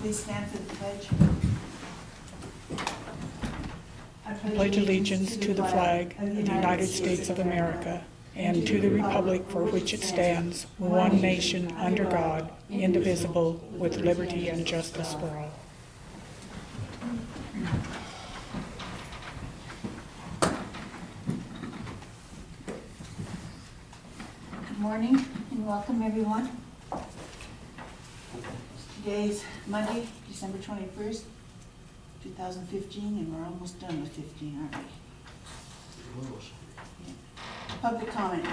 Please stand for the pledge. I pledge allegiance to the flag of the United States of America and to the republic for which it stands, one nation, under God, indivisible, with liberty and justice for all. Good morning and welcome everyone. Today's Monday, December 21st, 2015, and we're almost done with 15, aren't we? Yeah. Public comment.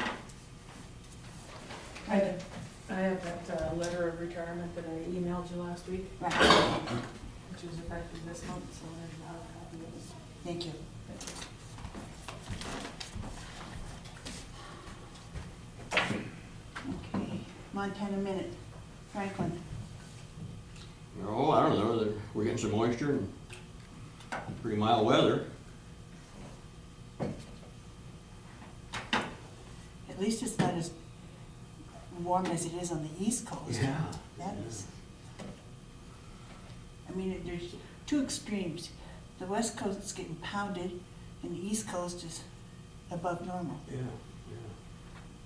I have that letter of retirement that I emailed you last week, Right, which is effective this month, so there's a copy of it. thank you. Okay, Montana Minute. Franklin. Oh, I don't know, we're getting some moisture and pretty mild weather. At least it's not as warm as it is on the East Coast. That is. I mean, there's two extremes. The West Coast is getting pounded, and the East Coast is above normal. Yeah,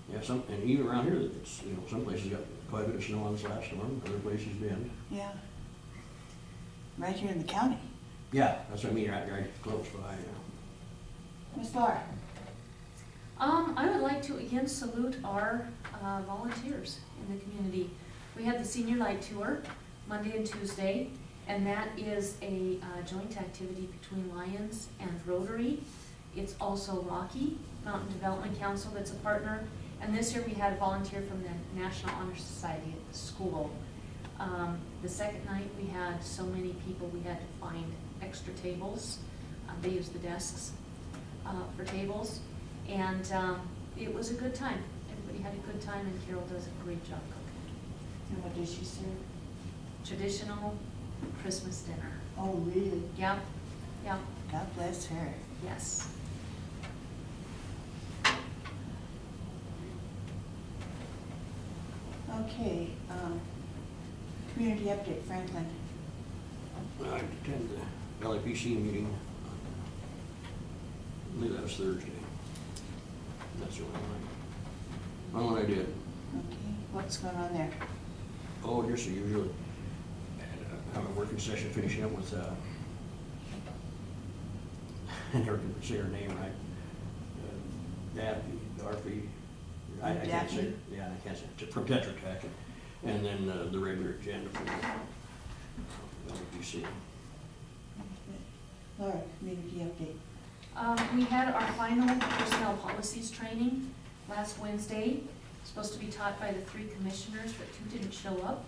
yeah. Yeah, and even around here, it's, some places got quite a bit of snow on this last storm, other places didn't. Yeah. Right here in the county. Yeah, that's what I mean, right close by, yeah. Ms. Laura. I would like to again salute our volunteers in the community. We had the Senior Light Tour Monday and Tuesday, and that is a joint activity between Lions and Rotary. It's also Rocky Mountain Development Council that's a partner, and this year we had a volunteer from the National Honor Society at the school. The second night we had so many people we had to find extra tables. They used the desks for tables. And it was a good time. Everybody had a good time, and Carol does a great job cooking. And what did she serve? Traditional Christmas dinner. Oh, really? Yep, yep, God bless her. yes. Okay, community update, Franklin. I attended the LAPC meeting, I believe that was Thursday. That's the only one I did. Okay, what's going on there? Oh, just the usual, have a working session finishing up with, I never can say her name right. Daphne, Darby, I can't say, Daphne? yeah, I can't say, from Tetra Tech, and then the regular agenda for the LPC. Laura, community update. We had our final personnel policies training last Wednesday. Supposed to be taught by the 3 commissioners, but 2 didn't show up.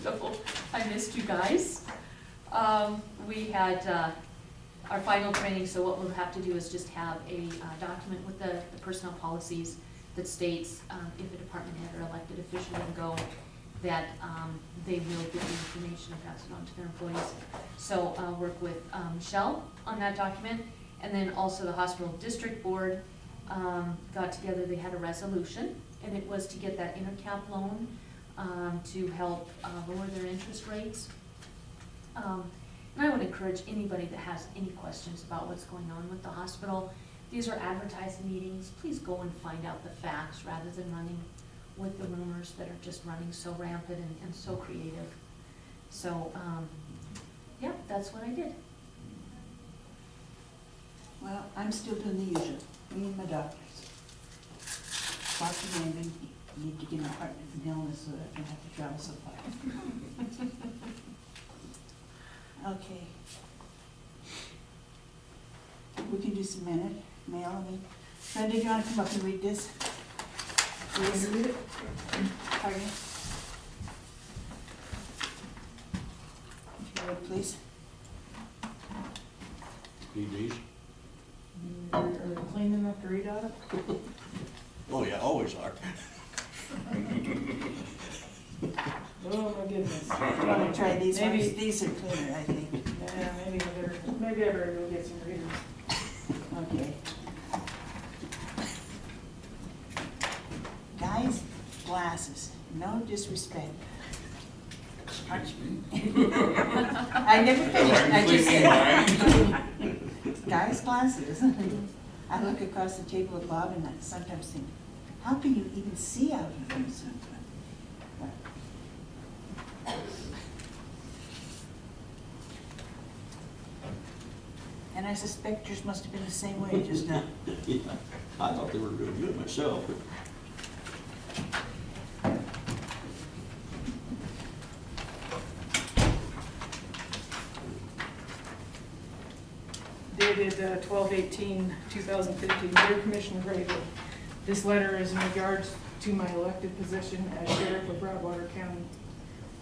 So I missed you guys. We had our final training, so what we'll have to do is just have a document with the personnel policies that states if a department head or elected official will go, that they will get the information and pass it on to their employees. So I'll work with Michelle on that document. And then also the hospital district board got together, they had a resolution, and it was to get that intercap loan to help lower their interest rates. And I would encourage anybody that has any questions about what's going on with the hospital. These are advertised meetings. Please go and find out the facts rather than running with the rumors that are just running so rampant and so creative. So, yeah, that's what I did. Well, I'm still doing the usual, me and my doctors. Dr. Manning, need to get my partner from illness so that I don't have to travel so far. Okay. We can do some mail, I mean. Brenda, do you want to come up and read this? Please. Read it? Pardon me? If you would, please. Need these? Are they clean enough to read out of? Oh, yeah, always are. Oh, my goodness. You want to try these ones? Maybe, These are cleaner, I think. yeah, maybe I better go get some readers. Okay. Guys, glasses, no disrespect. I never finished, I just said, guys' glasses. I look across the table at Bob and I sometimes think, how can you even see out of them? And I suspect yours must have been the same way just now. Yeah, I thought they were doing good myself, but Dated 12/18/2015, Dear Commissioner Graybill, this letter is in regards to my elected position as Sheriff of Broadwater County.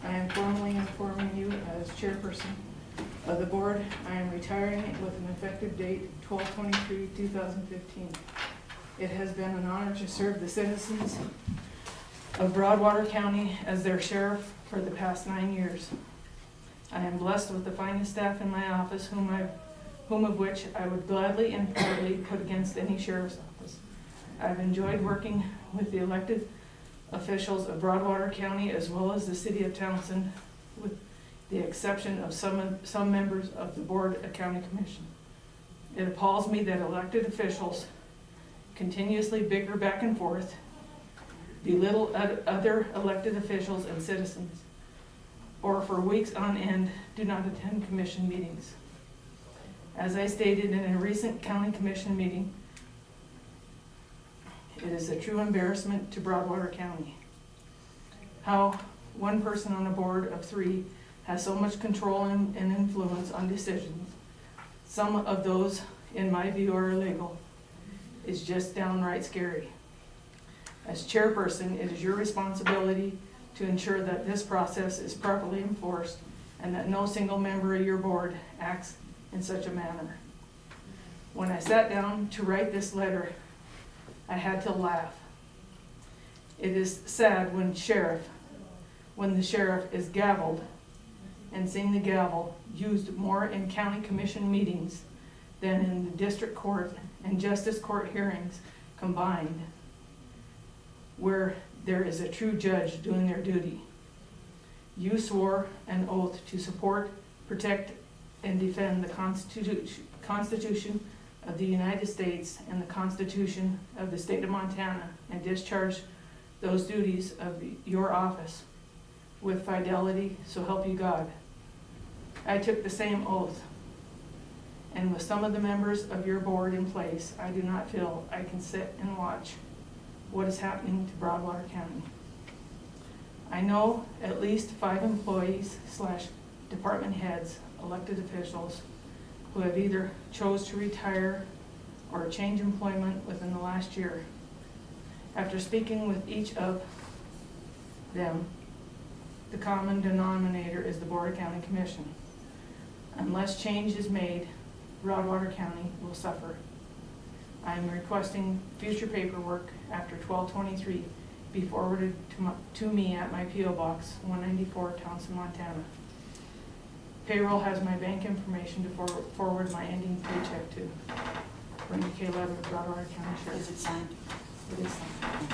I am formally informing you as chairperson of the board. I am retiring with an effective date 12/23/2015. It has been an honor to serve the citizens of Broadwater County as their sheriff for the past 9 years. I am blessed with the finest staff in my office, whom of which I would gladly and proudly put against any sheriff's office. I've enjoyed working with the elected officials of Broadwater County as well as the city of Townsend, with the exception of some members of the Board of County Commission. It appalls me that elected officials continuously bicker back and forth, belittle other elected officials and citizens, or for weeks on end do not attend commission meetings. As I stated in a recent county commission meeting, it is a true embarrassment to Broadwater County. How one person on a board of 3 has so much control and influence on decisions, some of those, in my view, are illegal, is just downright scary. As chairperson, it is your responsibility to ensure that this process is properly enforced and that no single member of your board acts in such a manner. When I sat down to write this letter, I had to laugh. It is sad when the sheriff is gavelled and seeing the gavel used more in county commission meetings than in the district court and justice court hearings combined, where there is a true judge doing their duty. You swore an oath to support, protect, and defend the Constitution of the United States and the Constitution of the state of Montana, and discharge those duties of your office with fidelity, so help you God. I took the same oath, and with some of the members of your board in place, I do not feel I can sit and watch what is happening to Broadwater County. I know at least 5 employees / department heads, elected officials, who have either chose to retire or change employment within the last year. After speaking with each of them, the common denominator is the Board of County Commission. Unless change is made, Broadwater County will suffer. I am requesting future paperwork after 12/23 be forwarded to me at my P.O. Box 194, Townsend, Montana. Payroll has my bank information to forward my ending paycheck to. Brenda K. Levin, Broadwater County Sheriff. Is it signed? It is signed.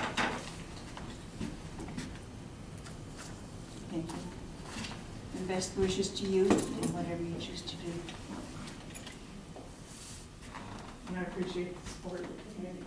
Thank you. And best wishes to you in whatever you choose to do. And I appreciate the support of the community.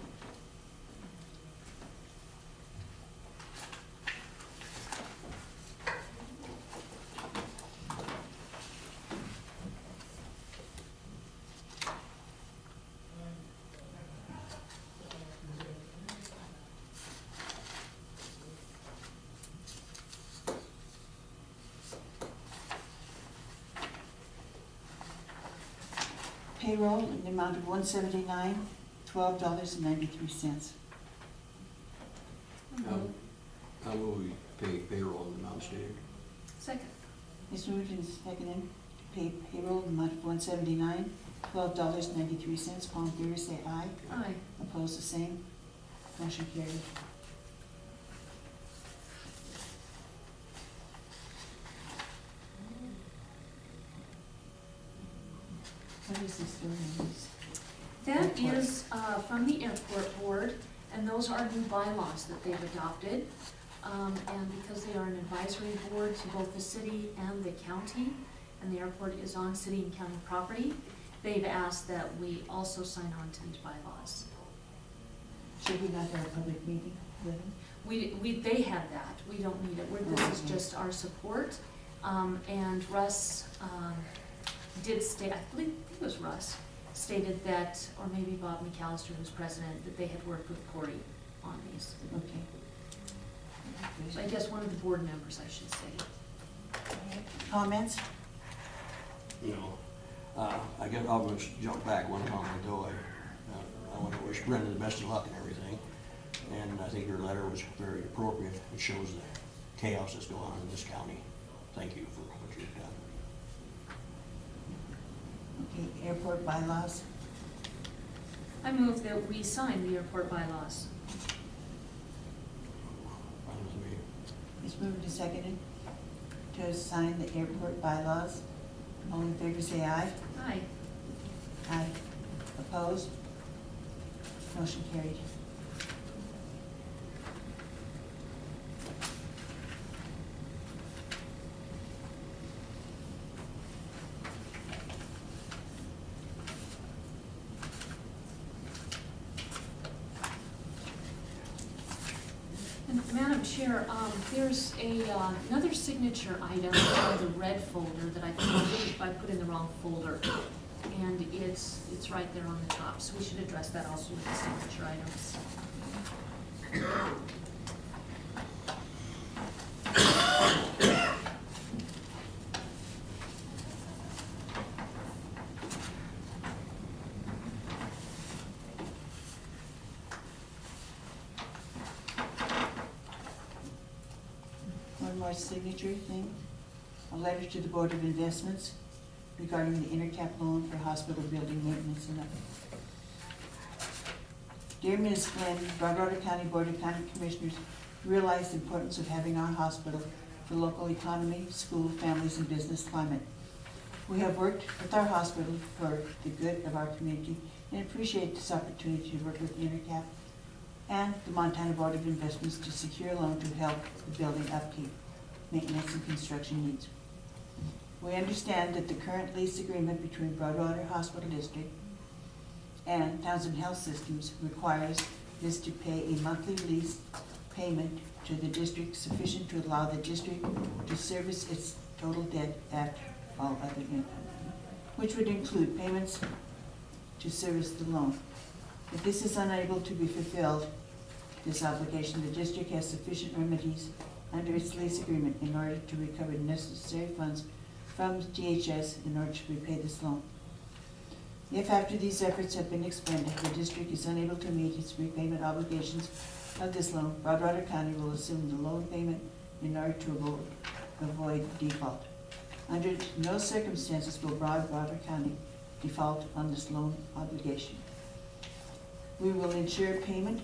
Payroll in the amount of $179.12.93. how will we pay payroll in the amount stated? Second. It's moved and seconded to pay payroll in the amount of $179.12.93. All in favor, say aye. Aye. Opposed, the same. Motion carried. What is this doing? That is from the airport board, and those are new bylaws that they've adopted. and because they are an advisory board to both the city and the county, and the airport is on city and county property, they've asked that we also sign on to these bylaws. Should we not have a public meeting with them? They have that, we don't need it, this is just our support. And Russ, did state, I believe it was Russ, stated that, or maybe Bob McAllister, who's president, that they had worked with Corey on these. Okay. So I guess one of the board members, I should say. Comments? I guess I'll just jump back one comment though. I want to wish Brenda the best of luck and everything. And I think your letter was very appropriate. It shows the chaos that's going on in this county. Thank you for what you've done. Okay, airport bylaws. I move that we sign the airport bylaws. Fine with me. It's moved and seconded to sign the airport bylaws. All in favor say aye. Aye. Aye. Opposed? Motion carried. And Madam Chair, there's another signature item in the red folder that I think I put in the wrong folder. And it's right there on the top, so we should address that also with the signature items. One more signature thing. A letter to the Board of Investments regarding the intercap loan for hospital building maintenance and Dear Ms. Glenn, Broadwater County Board of County Commissioners realize the importance of having our hospital for local economy, school, families, and business climate. We have worked with our hospital for the good of our community and appreciate this opportunity to work with Intercap and the Montana Board of Investments to secure a loan to help the building upkeep, maintenance, and construction needs. We understand that the current lease agreement between Broadwater Hospital District and Townsend Health Systems requires this to pay a monthly lease payment to the district sufficient to allow the district to service its total debt after all other income, which would include payments to service the loan. If this is unable to be fulfilled, this obligation, the district has sufficient remedies under its lease agreement in order to recover the necessary funds from DHS in order to repay this loan. If after these efforts have been expended, the district is unable to meet its repayment obligations of this loan, Broadwater County will assume the loan payment in order to avoid default. Under no circumstances will Broadwater County default on this loan obligation. We will ensure payment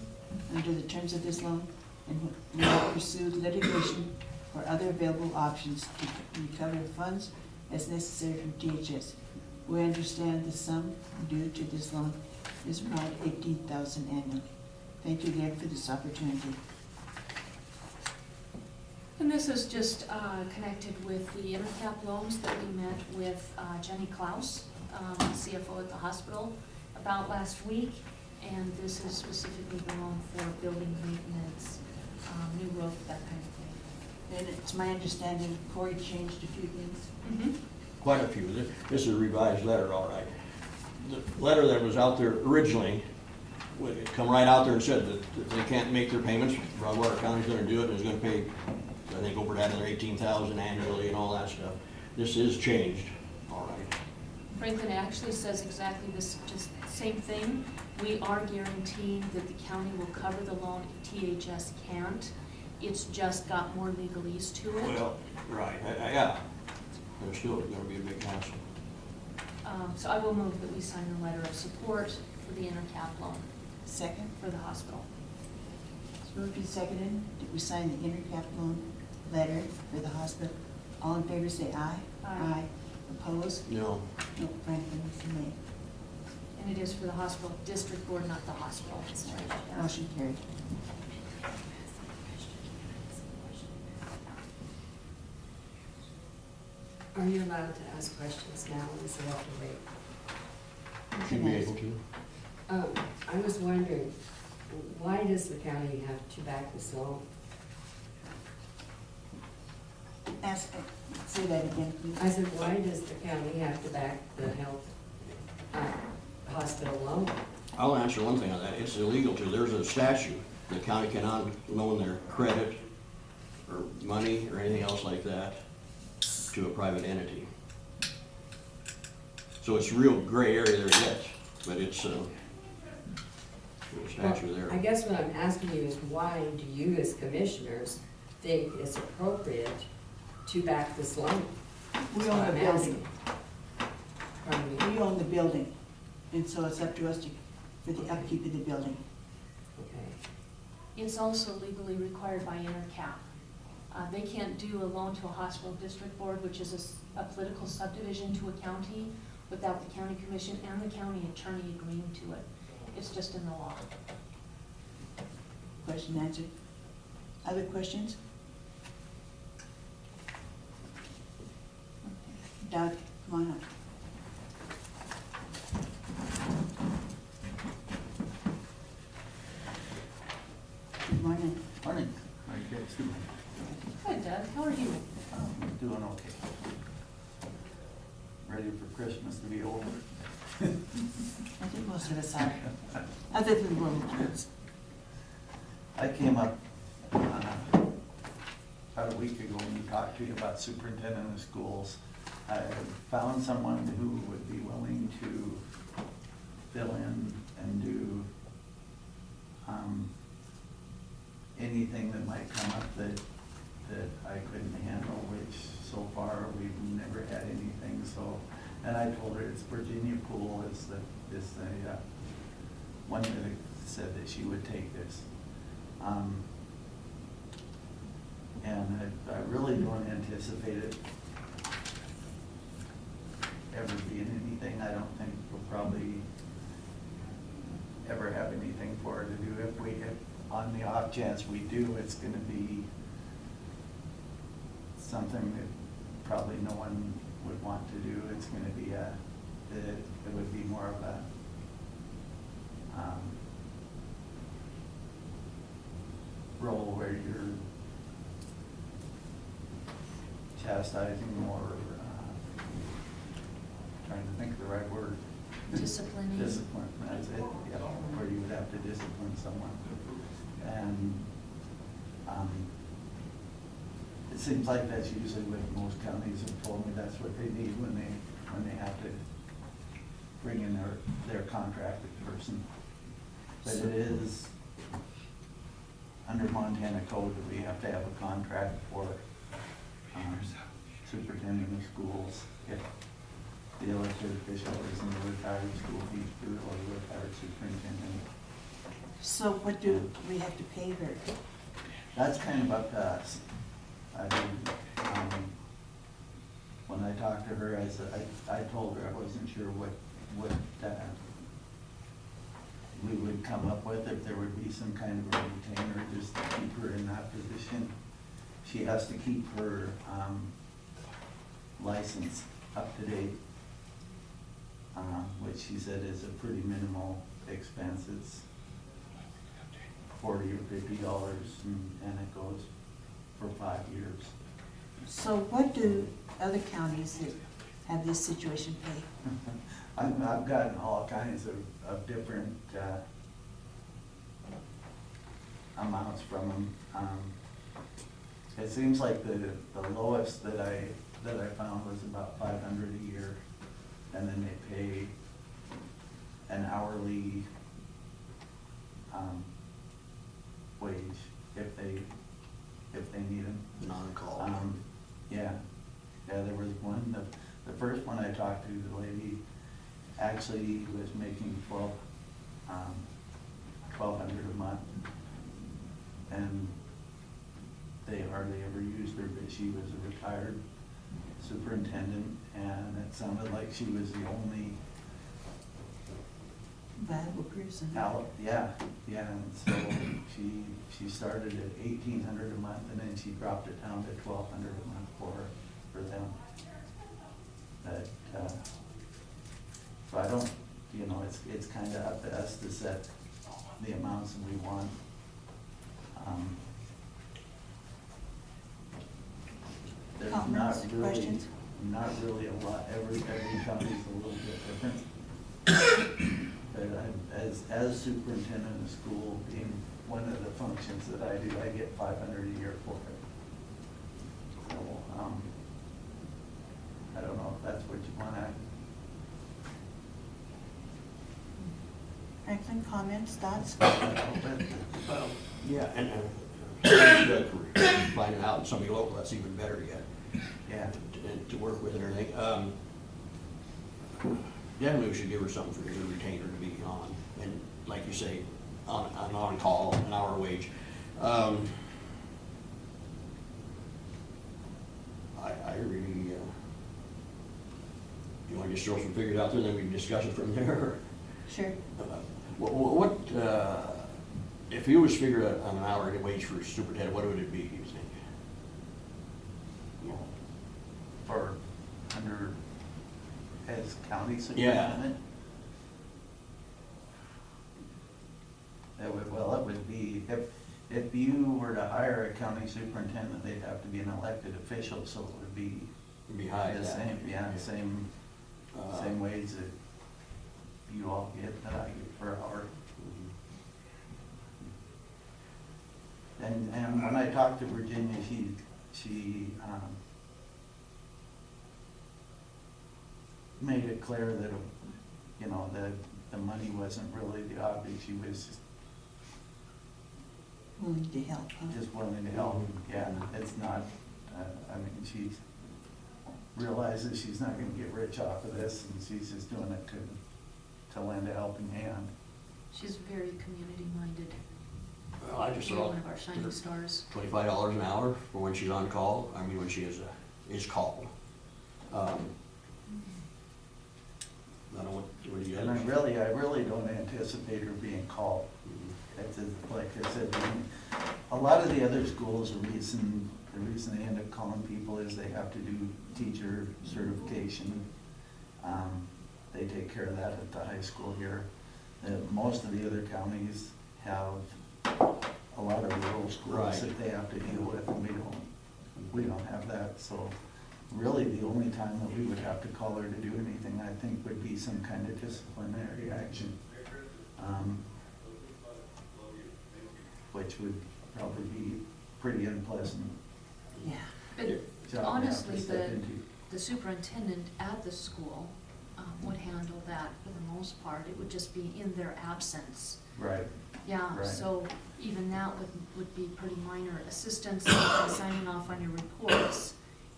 under the terms of this loan and we will pursue litigation or other available options to recover funds as necessary from DHS. We understand the sum due to this loan is around $18,000 annually. Thank you again for this opportunity. And this is just connected with the intercap loans that we met with Jenny Klaus, CFO at the hospital, about last week. And this is specifically the loan for building maintenance, new roof, that kind of thing. And it's my understanding Corey changed a few things. Mm-hmm. Quite a few. This is a revised letter, all right. The letter that was out there originally, it come right out there and said that they can't make their payments. Broadwater County's gonna do it, and is gonna pay, I think, over that another $18,000 annually and all that stuff. This is changed, all right. Franklin, it actually says exactly this, just same thing. We are guaranteeing that the county will cover the loan if THS can't. It's just got more legalese to it. Well, right, yeah. There's still gonna be a big hassle. So I will move that we sign the letter of support for the intercap loan Second, for the hospital. it's moved and seconded that we sign the intercap loan letter for the hospital. All in favor say aye. Aye. Opposed? No, No, Franklin is a nay. And it is for the hospital district board, not the hospital. It's right there. Motion carried. Are you allowed to ask questions now, or does it have to wait? Should be able to. I was wondering, why does the county have to back this loan? Ask, say that again, please. I said, why does the county have to back the health, hospital loan? I'll answer one thing on that. It's illegal to. There's a statute. The county cannot loan their credit or money or anything else like that to a private entity. So it's a real gray area there yet, but it's a statute there. I guess what I'm asking you is, why do you as commissioners think it's appropriate to back this loan? We That's own what the I'm building. asking. Pardon me? We own the building, and so it's up to us to, for the upkeep of the building. Okay. It's also legally required by InterCap. They can't do a loan to a hospital district board, which is a political subdivision to a county, without the county commission and the county attorney agreeing to it. It's just in the law. Question answered. Other questions? Doug, come on up. Good morning. Morning. How are you guys doing? Good, Doug, how are you? Doing okay. Ready for Christmas to be over. I think most of us are, other than the little kids. I came up about a week ago when you talked to you about superintendent of schools. I found someone who would be willing to fill in and do anything that might come up that I couldn't handle, which so far we've never had anything, so. And I told her it's Virginia Pool is the one that said that she would take this. And I really don't anticipate it ever being anything. I don't think we'll probably ever have anything for her to do. If on the off chance we do, it's gonna be something that probably no one would want to do. It's gonna be it would be more of a, role where you're chastising or, trying to think of the right word. Disciplining. Discipline, that's it, yeah, where you would have to discipline someone. And, it seems like that's usually what most counties have told me, that's what they need when they have to bring in their contracted person. But it is under Montana code that we have to have a contract for, superintendent of schools, if the elected official is in the retired school teacher or the retired superintendent. So what do we have to pay her? That's kind of up to us. I mean, when I talked to her, I told her I wasn't sure what we would come up with, if there would be some kind of a retainer just to keep her in that position. She has to keep her, license up to date, which she said is a pretty minimal expense. It's $40 or $50 and it goes for 5 years. So what do other counties that have this situation pay? I've gotten all kinds of different amounts from them. It seems like the lowest that I found was about $500 a year, and then they pay an hourly wage if they need them. Non-call. Yeah, there was one, the first one I talked to, the lady actually was making $1,200 a month. And they hardly ever used her, but she was a retired superintendent, and it sounded like she was the only Viable person. yeah, and so she started at $1,800 a month, and then she dropped it down to $1,200 a month for them. it's kinda up to us to set the amounts that we want. There's not Comments, really, questions? not really a lot, every county's a little bit different. But as superintendent of school, being one of the functions that I do, I get $500 a year for it. So, I don't know if that's what you wanna, Franklin, comments, thoughts? Yeah, and finding out somebody local, that's even better yet, yeah. to work with and everything. Definitely we should give her something for her retainer to be on, and like you say, on call, an hour wage. I really, you wanna just throw some figures out there, then we can discuss it from there? Sure. What, if you was figuring on an hourly wage for superintendent, what would it be, do you think? For under, as county Yeah. superintendent? It would be, if you were to hire a county superintendent, they'd have to be an elected official, so it would be It'd be high. the same, same wage that you all get, that I get per hour. And when I talked to Virginia, she made it clear that, you know, the money wasn't really the object, she was Willing to help, huh? just willing to help. Yeah, it's not, I mean, she realizes she's not gonna get rich off of this, and she's just doing it to lend a helping hand. She's very community-minded, Well, I just really thought one of our shining stars. $25 an hour for when she's on call, I mean, when she is called. I don't know, what do you guys? And I really don't anticipate her being called. It's like I said, a lot of the other schools, the reason they end up calling people is they have to do teacher certification. They take care of that at the high school here. Most of the other counties have a lot of rural schools Right. that they have to deal with, and we don't have that, so really the only time that we would have to call her to do anything, I think, would be some kind of disciplinary action. Which would probably be pretty unpleasant Yeah. But job to have honestly, to step into. the superintendent at the school would handle that for the most part. It would just be in their absence. Right, Yeah, Right. so even that would be pretty minor. Assistance and signing off on your reports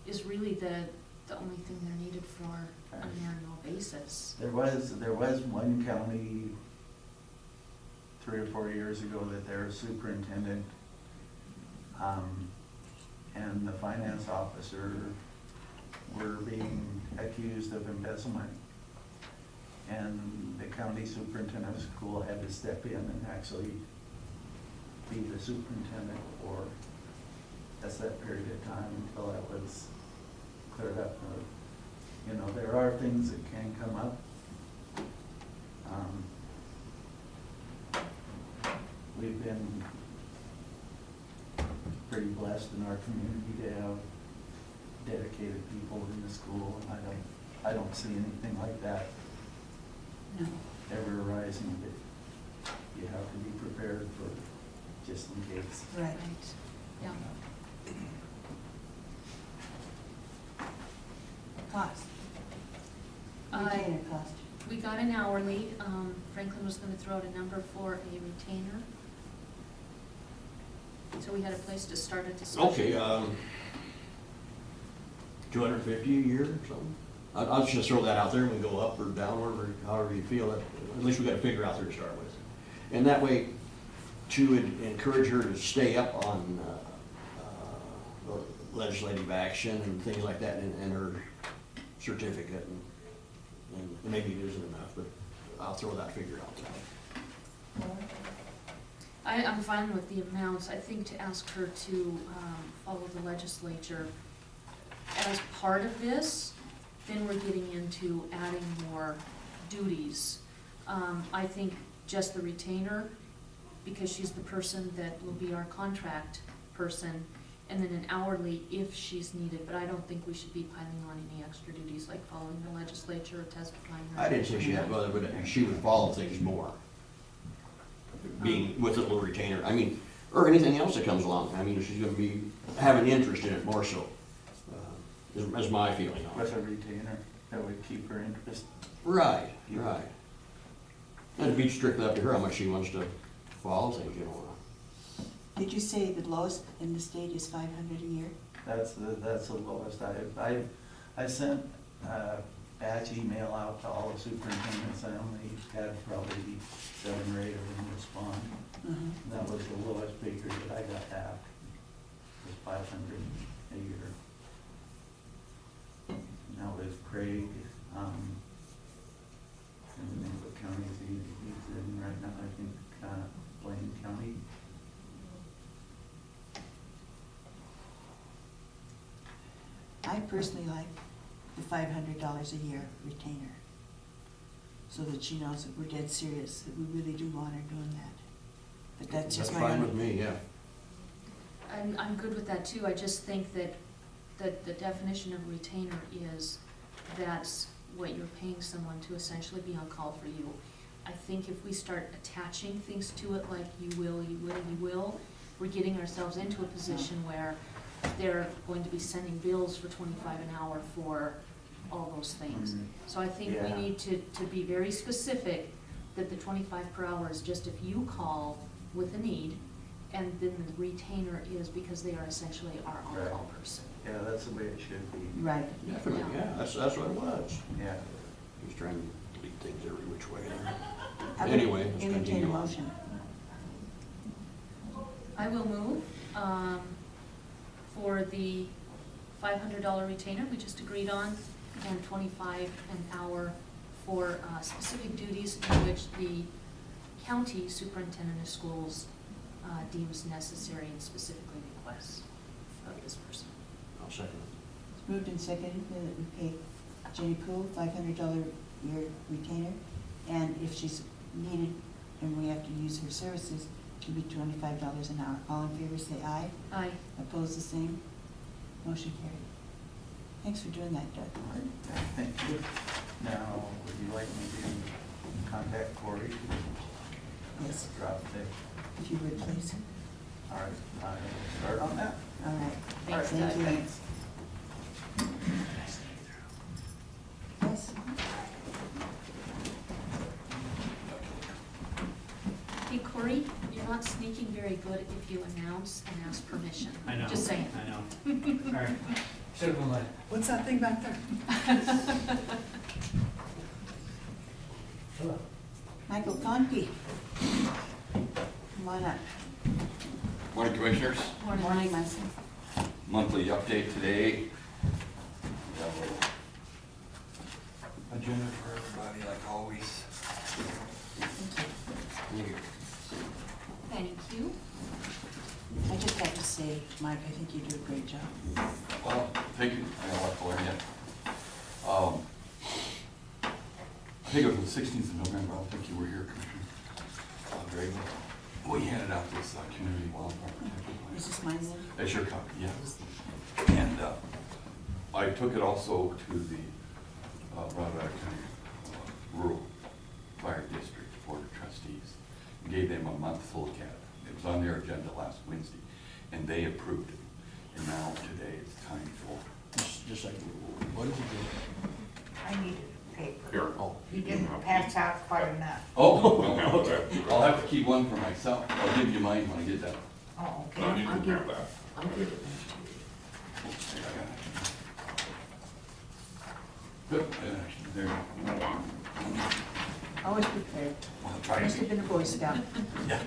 is really the only thing they're needed for on an annual basis. there was one county 3 or 4 years ago that their superintendent, and the finance officer were being accused of embezzlement. And the county superintendent of school had to step in and actually be the superintendent for a set period of time until that was cleared up. You know, there are things that can come up. We've been pretty blessed in our community to have dedicated people in the school, and I don't see anything like that No. ever arising, but you have to be prepared for just in case. Right. Yeah. Cost. I- Retainer cost. We got an hourly. Franklin was gonna throw out a number for a retainer. So we had a place to start a discussion. Okay, 250 a year or something? I'll just throw that out there and we go up or down, however you feel. At least we got a figure out there to start with. And that way, to encourage her to stay up on legislative action and things like that, and her certificate, and maybe it isn't enough, but I'll throw that figure out there. I'm fine with the amounts. I think to ask her to follow the legislature as part of this, then we're getting into adding more duties. I think just the retainer, because she's the person that will be our contract person, and then an hourly if she's needed, but I don't think we should be piling on any extra duties like following the legislature or testifying. or- I didn't say she had brother, but she would follow things more. Being with a little retainer, I mean, or anything else that comes along, I mean, she's gonna be, have an interest in it more so. Is my feeling on it. With a retainer, that would keep her interest. Right, right. And it'd be strictly up to her how much she wants to follow things, you know. Did you say the lowest in the state is 500 a year? That's the lowest. I sent a batch email out to all the superintendents. I only had probably 7 or 8 of them respond. Mhm. That was the lowest figure that I got back, was 500 a year. And that was Craig, and the name of the county he's in right now, I think, Blaine County. I personally like the $500 a year retainer, so that she knows that we're dead serious, that we really do want her doing that. But that's just my fine own. with me, yeah. I'm good with that too, I just think that the definition of retainer is that's what you're paying someone to essentially be on call for you. I think if we start attaching things to it like you will, we're getting ourselves into a position where they're going to be sending bills for 25 an hour for all those things. Mhm. So I think we Yeah. need to be very specific that the 25 per hour is just if you call with a need, and then the retainer is because they are essentially our on-call Right. person. Yeah, that's the way it should be. Right. Definitely, yeah, that's what it was. Yeah. He's trying to lead things every which way. I would Anyway, let's entertain a continue on. motion. I will move for the $500 retainer we just agreed on, and 25 an hour for specific duties in which the county superintendent of schools deems necessary and specifically requests of this person. I'll second it. It's moved and seconded that we pay Jenny Poole $500 year retainer, and if she's needed and we have to use her services, it'll be $25 an hour. All in favor say aye. Aye. Opposed, the same. Motion carried. Thanks for doing that, Doug. Thank you. Now, would you like me to contact Corey? Yes, Drop the, if you would, please. all right, I'll start on that. All right. Thanks, Thank Doug. you. Yes. Hey Corey, you're not sneaking very good if you announce and ask permission. I know. Just saying. I know. All right. Should have been like, what's that thing back there? Hello. Michael Conkey. Come on up. Morning, Commissioners. Morning, Michael. Monthly update today. We have a agenda for everybody, like always. Thank you. I just have to say, Mike, I think you do a great job. Well, thank you. I got a lot to learn yet. I think it was the 16th of November. I don't think you were here, Commissioner Dragon. We handed out this community wildfire protection plan. Is this mine then? That's your copy, yes. And I took it also to the Broadwater County Rural Fire District Board of Trustees. Gave them a month to look at it. It was on their agenda last Wednesday, and they approved it. And now today it's time for. Just like, what did you do? I needed paper. Here. Oh. He didn't pass out quite enough. Oh, well, okay. I'll have to keep one for myself. I'll give you mine when I get done. Oh, okay. I'll give it back to you. Good. There. Always prepared. I'll try Must have to. been a Boy Scout. Yeah.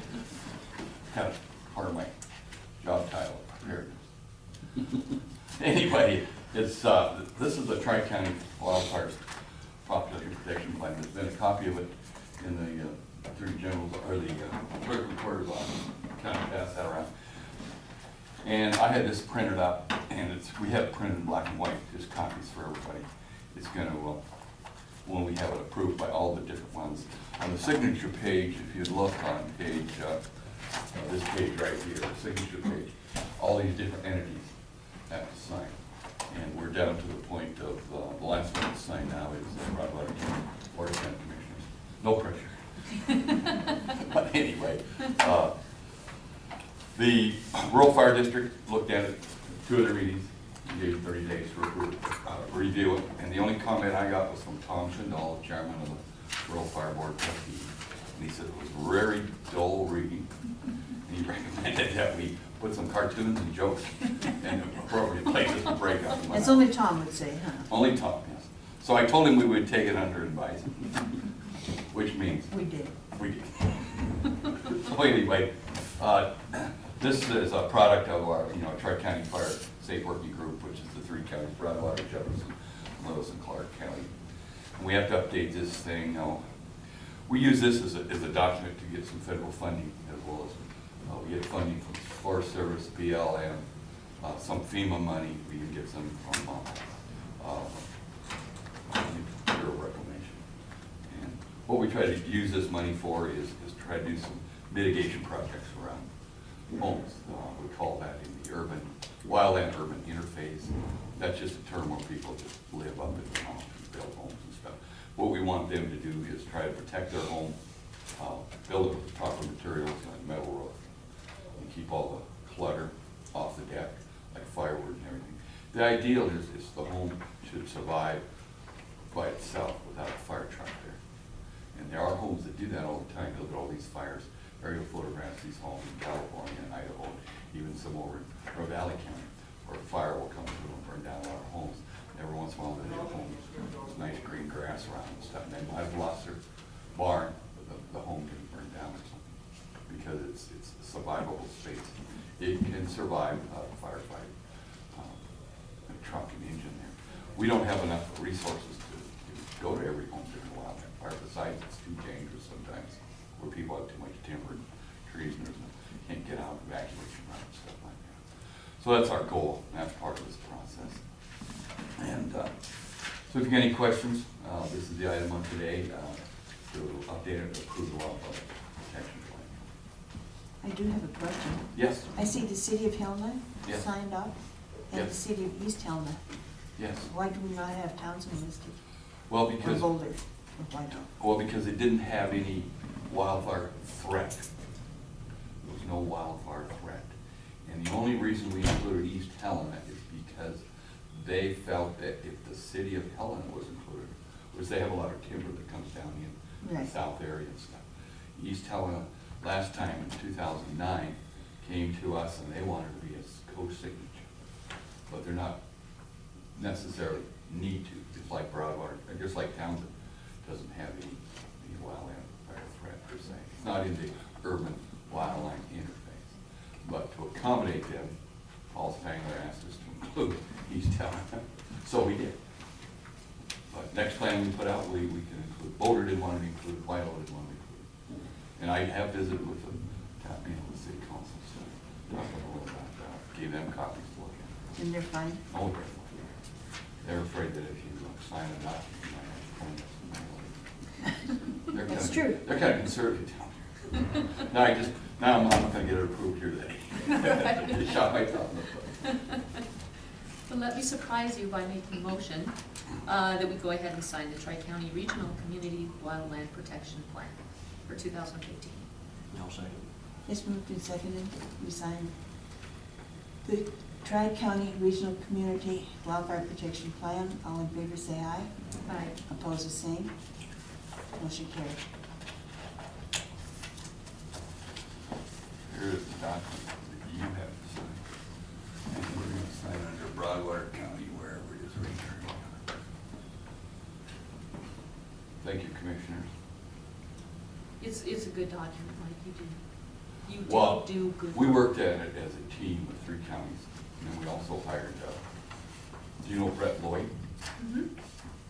Kind of part of my job title, preparedness. Anyway, it's, this is the Tri-County Wildfires Population Protection Plan. There's been a copy of it in the Attorney General's, or the clerk recorder's office. Kind of pass that around. And I had this printed up, and we have it printed in black and white, just copies for everybody. It's gonna, when we have it approved by all the different ones. On the signature page, if you look on page, this page right here, the signature page, all these different entities have to sign. And we're down to the point of, the last one to sign now is Broadwater County Board of County Commissioners. No pressure. But anyway, the rural fire district looked at it, 2 of the readings, gave 30 days to review it. And the only comment I got was from Tom Schindel, chairman of the rural fire board trustees. And he said it was very dull reading. And he recommended that we put some cartoons and jokes in appropriate places to break up. That's only Tom would say, huh? Only Tom, yes. So I told him we would take it under advisement, which means We did. we did. So anyway, this is a product of our, Tri-County Fire Safe Working Group, which is the 3 counties, Broadwater, Jefferson, Lewis, and Clark County. And we have to update this thing. We use this as a document to get some federal funding, as well as we get funding from Forest Service, BLM, some FEMA money. We can get some from Bureau of Reclamation. And what we try to use this money for is try to do some mitigation projects around homes. We call that in the wildland-urban interface. That's just a term where people just live up in the mountains and build homes and stuff. What we want them to do is try to protect their home, build it with proper materials like metal roof, and keep all the clutter off the deck, like firewood and everything. The ideal is the home should survive by itself without a fire truck there. And there are homes that do that all the time. You look at all these fires, aerial photographs, these homes in California and Idaho, even some over in Roe Valley County, where fire will come through and burn down a lot of homes. Every once in a while, they have homes, there's nice green grass around and stuff. And they might have lost their barn, but the home didn't burn down or something, because it's a survivable space. It can survive without a firefight, a truck and engine there. We don't have enough resources to go to every home during a wildland fire. Besides, it's too dangerous sometimes, where people have too much timber and trees and can't get out, evacuation route and stuff like that. So that's our goal, and that's part of this process. And so if you got any questions, this is the item on today, to update and approve the wildfire protection plan. I do have a question. Yes, I see the city of Helena Yes. signed up, and the Yes. city of East Helena. yes. Why do we not have Townsend listed? Well, Or because Boulder? Or why not? Well, because it didn't have any wildfire threat. There was no wildfire threat. And the only reason we included East Helena is because they felt that if the city of Helena was included, which they have a lot of timber that comes down in the Right. south area and stuff. East Helena, last time in 2009, came to us and they wanted to be a co-signature. But they're not necessarily need to. It's like Broadwater, just like Townsend doesn't have any wildland fire threat per se. It's not in the urban wildland interface. But to accommodate them, Paul Spangler asked us to include East Helena, so we did. But next plan we put out, we can include, Boulder didn't want to include, Whitehall didn't want to include. And I have visited with the city council, so talked a little about that, gave them copies to look at. And they're fine? Oh, they're afraid that if you sign a document, you might have to phone us. That's true. They're kind of conservative down here. Now I'm not gonna get it approved here today. Just shot my thumb. But let me surprise you by making a motion that we go ahead and sign the Tri-County Regional Community Wildland Protection Plan for 2015. No second. It's moved and seconded. We signed the Tri-County Regional Community Wildfire Protection Plan. All in favor say aye. Aye. Opposed the same. Motion carried. Here is the document that you have to sign. And we're gonna sign under Broadwater County, wherever it is right there. Thank you, Commissioners. It's a good document, Mike, you Well, do good. We work. worked at it as a team with 3 counties, and then we also hired, do you know Brett Lloyd? Mhm.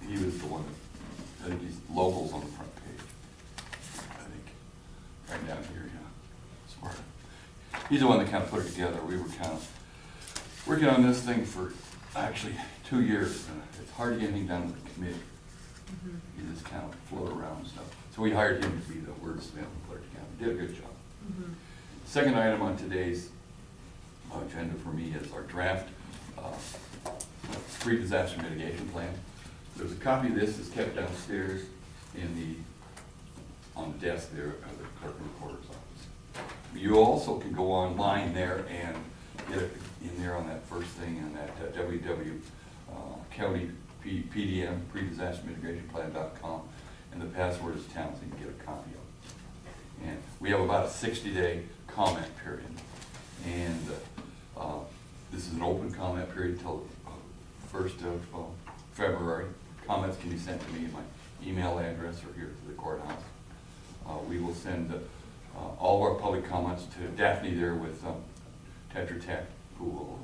He was the one that, I think he's locals on the front page. I think, right down here, yeah. Smart. He's the one that kind of put it together. We were kind of working on this thing for actually 2 years. And it's hard to get anything done with the committee. Mhm. You just kind kind of float around and stuff. So we hired him to be the wordsmith in Fullerton County, did a good job. Second item on today's agenda for me is our draft pre-disaster mitigation plan. There's a copy of this that's kept downstairs on the desk there at the clerk and recorder's office. You also can go online there and get it in there on that first thing in that County PDM, pre-disaster mitigation plan.com, and the password is town, so you can get a copy of it. And we have about a 60-day comment period. And this is an open comment period until 1st of February. Comments can be sent to me at my email address or here to the courthouse. We will send all of our public comments to Daphne there with Tetra Tech, who will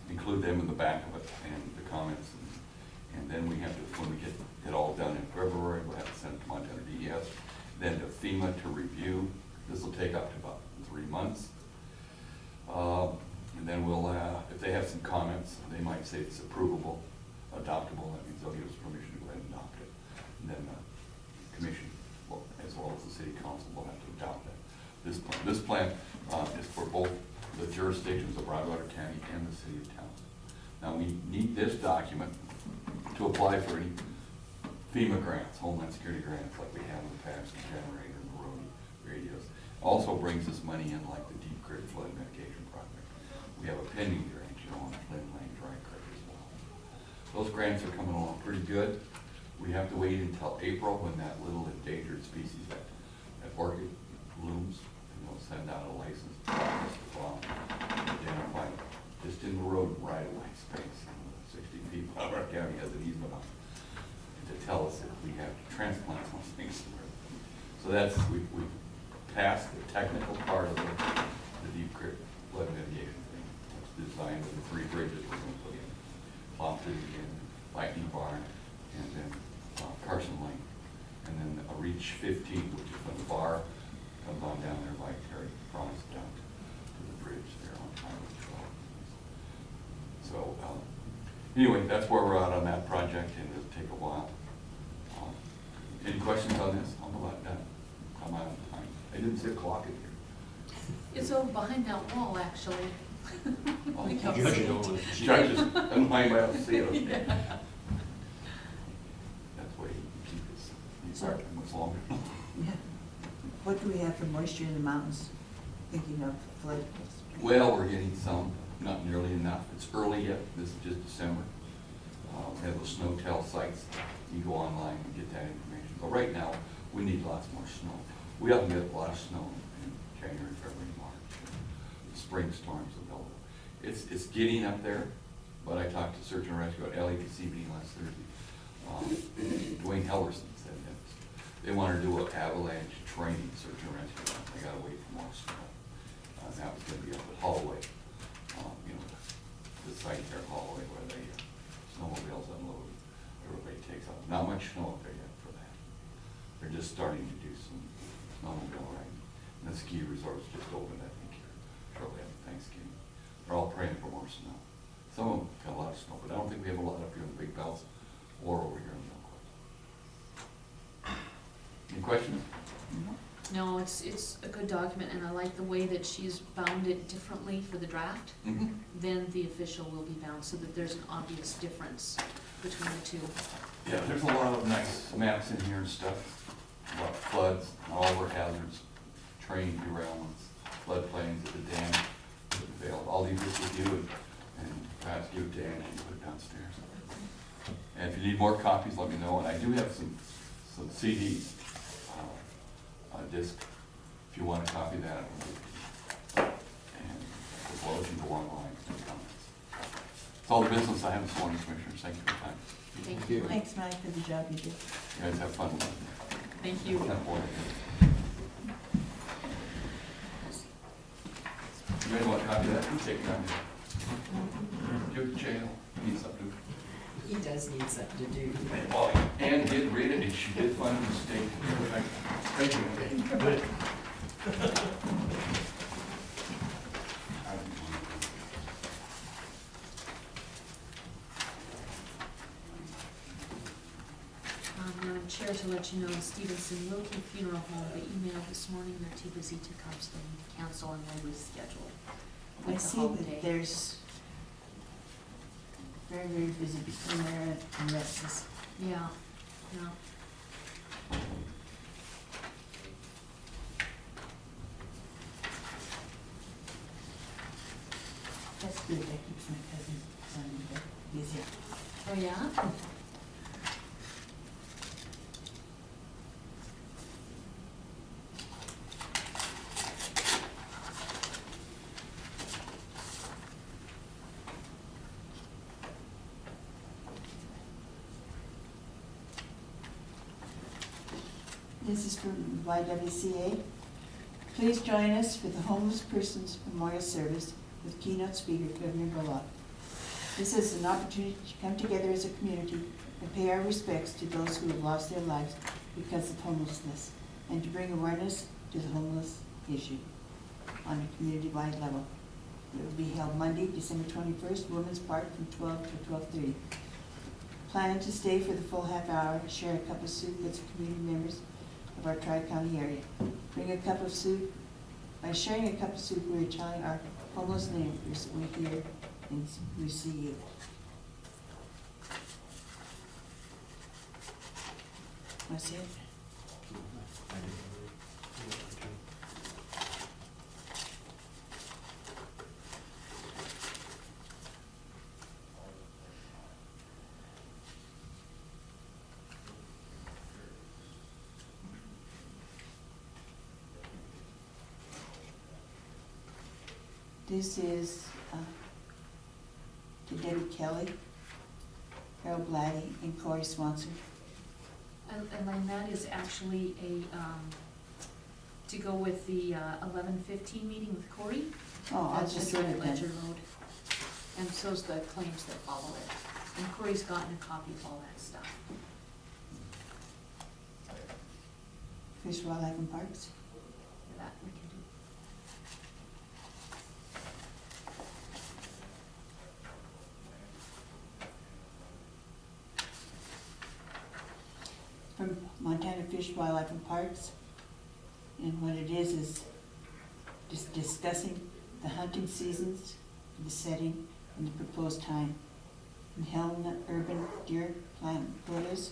include them in the back of it and the comments. And then we have to, when we get it all done in February, we'll have to send it to Montana DES, then to FEMA to review. This will take up to about 3 months. And then we'll, if they have some comments, they might say it's approvable, adoptable. That means they'll give us permission to go ahead and adopt it. And then the commission, well, as well as the city council, will have to adopt that. This plan is for both the jurisdictions of Broadwater County and the city of Townsend. Now, we need this document to apply for any FEMA grants, Homeland Security grants, like we have in the past, the generator and the road radios. Also brings us money in like the Deep Creek Flood Mitigation Project. We have a pending grant, on Lynn Lane Dry Creek as well. Those grants are coming along pretty good. We have to wait until April when that little endangered species, that orchid blooms, and they'll send out a license to identify just in the road right-of-way space. 60 feet, Broadwater County has an easement on it to tell us if we have to transplant some things. So that's, we've passed the technical part of the Deep Creek flood mitigation thing. It's designed with the 3 bridges we're going to put in. Lofty and Lightning Barn, and then Carson Lane. And then a Reach 15, which is when the bar comes on down there by Terry Frost down to the bridge there on Highway 12. So, anyway, that's where we're at on that project, and it'll take a while. Any questions on this? I'm about done. I'm out of time. I didn't see a clock in here. It's over behind that wall, actually. We Oh, can Judge, see you it. don't want to see Judges, I'm lying by to see it. Yeah. That's why you can keep this, these So- arguments longer. Yeah. What do we have for moisture in the mountains? Thinking of flood. Well, we're getting some, not nearly enough. It's early yet, this is just December. We have those SNOTEL sites. You go online and get that information. But right now, we need lots more snow. We often get a lot of snow in January, February, March. The spring storms will build. It's getting up there, but I talked to Search and Rescue at LAPC meeting last Thursday. Dwayne Hellerson said that they want to do an avalanche training, Search and Rescue. They got to wait for more snow. That was going to be up at Holloway, the site there, Holloway, where they snowmobiles unload. Everybody takes off. Not much snow up there yet for that. They're just starting to do some snowmobile riding. And the ski resort's just opened, I think, here shortly after Thanksgiving. They're all praying for more snow. Some of them got a lot of snow, but I don't think we have a lot up here in the Big Bells or over here in Milquist. Any questions? No, it's a good document, and I like the way that she's bound it differently for the draft Mm-hmm. than the official will be bound, so that there's an obvious difference between the two. Yeah, there's a lot of nice maps in here and stuff about floods, all our hazards, train derailments, floodplains at the dam, the Vail. I'll leave this with you and perhaps give it to Angie and put it downstairs. And if you need more copies, let me know. And I do have some CDs, disc, if you want to copy that. And as well as you go online and comments. It's all the business I have this morning, Commissioners. Thank you for your time. Thank you, Mike. Thanks, Mike, for the job you did. You guys have fun with it. Thank you. You guys want to copy that? You take it on. Give it to jail. Need something He does need something to do. to. Well, Ann did read it and she did find a mistake. Thank you. Good. Chair, to let you know, Stevenson Wilkie Funeral Home, they emailed this morning, they're too busy to come, so they need to cancel and will reschedule I with the see holiday. that there's very, very busy between there and Rex's. Yeah, yeah. That's good, that keeps my cousin's son busy. Oh, yeah? This is from YWCA. Please join us for the Homeless Persons Memorial Service with keynote speaker Governor Bullock. This is an opportunity to come together as a community and pay our respects to those who have lost their lives because of homelessness, and to bring awareness to the homeless issue on a community-wide level. It will be held Monday, December 21st, Women's Park from 12 to 12:30. Plan to stay for the full half hour, share a cup of soup with the community members of our Tri-County area. Bring a cup of soup. By sharing a cup of soup, we are telling our homeless neighbors that we're here and we see you. That's it. This is to Debbie Kelly, Harold Blatty, and Corey Swanson. And that is actually a, to go with the 11:15 meeting with Corey. Oh, I'll That's just the read it Ledger then. Road. And so's the claims that follow it. And Corey's gotten a copy of all that stuff. Fish, Wildlife, and Parks. That we can do. From Montana Fish, Wildlife, and Parks. And what it is just discussing the hunting seasons, the setting, and the proposed time. And Helena urban deer plant quotas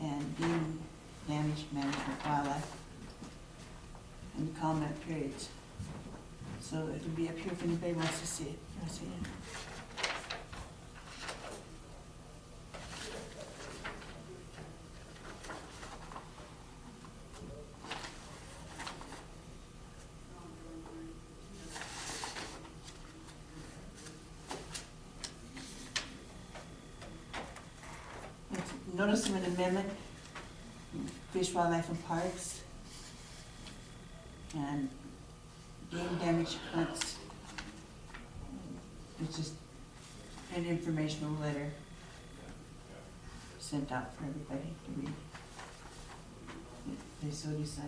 and game damage management wildlife. And the comment periods. So it'll be up here if anybody wants to see it. Wanna see it? Notice of an amendment, Fish, Wildlife, and Parks, and game damage hunts. It's just an informational letter sent out for everybody to read, if they so desire.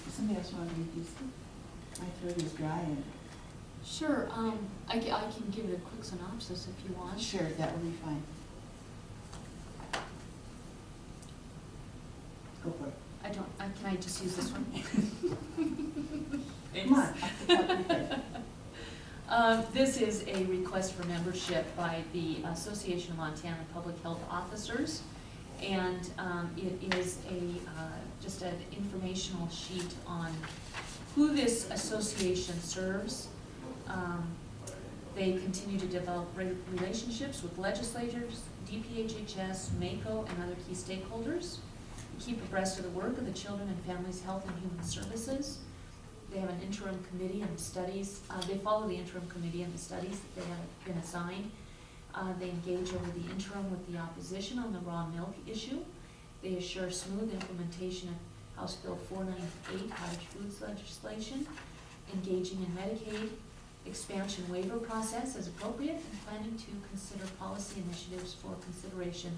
Somebody else want to read these? My throat is dry and, Sure, I can give it a quick synopsis if you want. sure, that will be fine. Go for it. Can I just use this one? Come on, off the top of your head. This is a request for membership by the Association of Montana Public Health Officers. And it is just an informational sheet on who this association serves. They continue to develop relationships with legislators, DPHHS, MACO, and other key stakeholders. Keep abreast of the work of the Children and Families Health and Human Services. They have an interim committee and studies. They follow the interim committee and the studies that they have been assigned. They engage over the interim with the opposition on the raw milk issue. They assure smooth implementation House Bill 498, cottage foods legislation, engaging in Medicaid expansion waiver process as appropriate, and planning to consider policy initiatives for consideration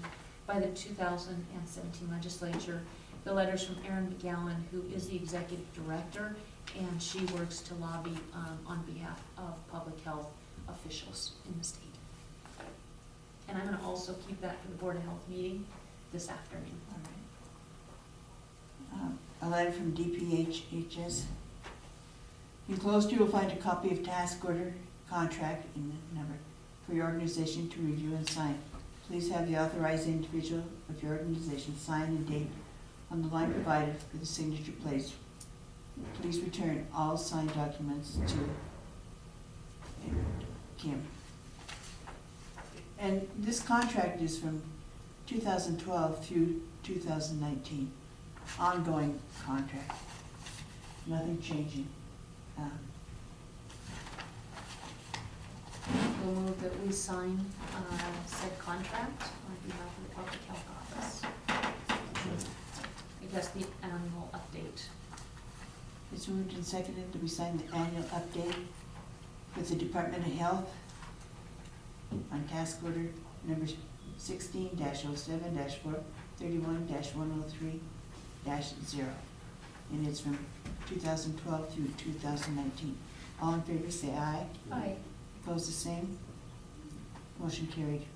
by the 2017 legislature. The letters from Erin McGowan, who is the executive director, and she works to lobby on behalf of public health officials in the state. And I'm gonna also keep that for the Board of Health meeting this afternoon. All right. A letter from DPHHS. Enclosed you will find a copy of task order contract in the number for your organization to review and sign. Please have the authorized individual of your organization sign and date on the line provided for the signature place. Please return all signed documents to Kim. And this contract is from 2012 through 2019, ongoing contract, nothing changing. We'll move that we sign said contract on behalf of the Public Health Office. I guess the annual update. It's moved and seconded that we sign the annual update with the Department of Health on task order number 16-07-431-103-0. And it's from 2012 through 2019. All in favor say aye. Aye. Opposed the same. Motion carried.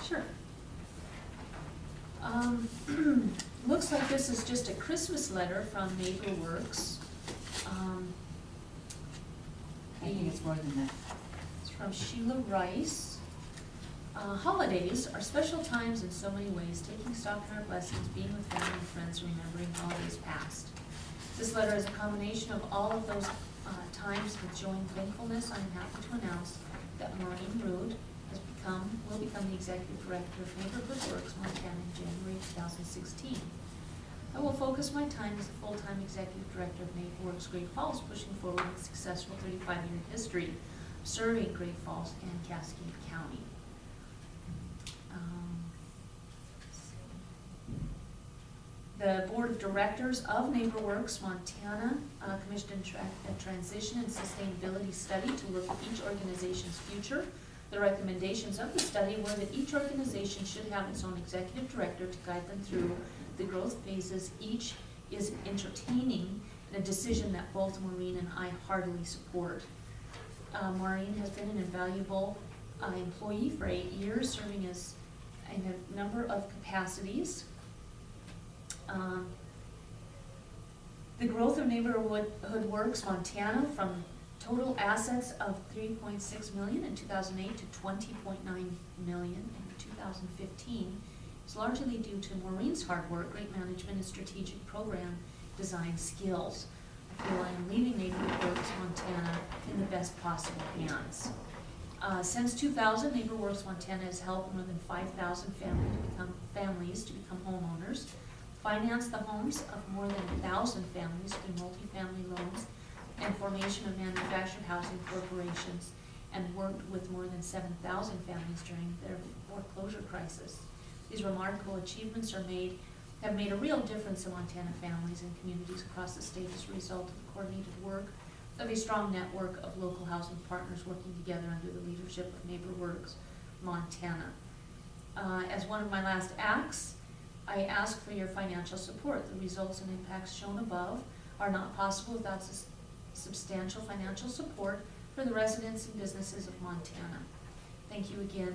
Sure. Looks like this is just a Christmas letter from NeighborWorks. I think it's more than that. It's from Sheila Rice. Holidays are special times in so many ways, taking stock in our blessings, being with family and friends, remembering holidays past. This letter is a combination of all of those times with joy and thankfulness. I'm happy to announce that Maureen Rood will become the Executive Director of Neighborhood Works Montana in January 2016. I will focus my time as a full-time Executive Director of NeighborWorks Great Falls, pushing forward a successful 35-year history of serving Great Falls and Cascade County. The Board of Directors of NeighborWorks Montana commissioned a transition and sustainability study to look at each organization's future. The recommendations of the study were that each organization should have its own executive director to guide them through the growth phases each is entertaining, and a decision that both Maureen and I heartily support. Maureen has been an invaluable employee for 8 years, serving as in a number of capacities. The growth of Neighborhood Works Montana from total assets of $3.6 million in 2008 to $20.9 million in 2015 is largely due to Maureen's hard work, great management, and strategic program design skills. I feel I am leaving Neighborhood Works Montana in the best possible hands. Since 2000, NeighborWorks Montana has helped more than 5,000 families to become homeowners, financed the homes of more than 1,000 families through multifamily loans and formation of manufactured housing corporations, and worked with more than 7,000 families during their foreclosure crisis. These remarkable achievements have made a real difference in Montana families and communities across the state as a result of the coordinated work of a strong network of local housing partners working together under the leadership of NeighborWorks Montana. As one of my last acts, I ask for your financial support. The results and impacts shown above are not possible without substantial financial support for the residents and businesses of Montana. Thank you again,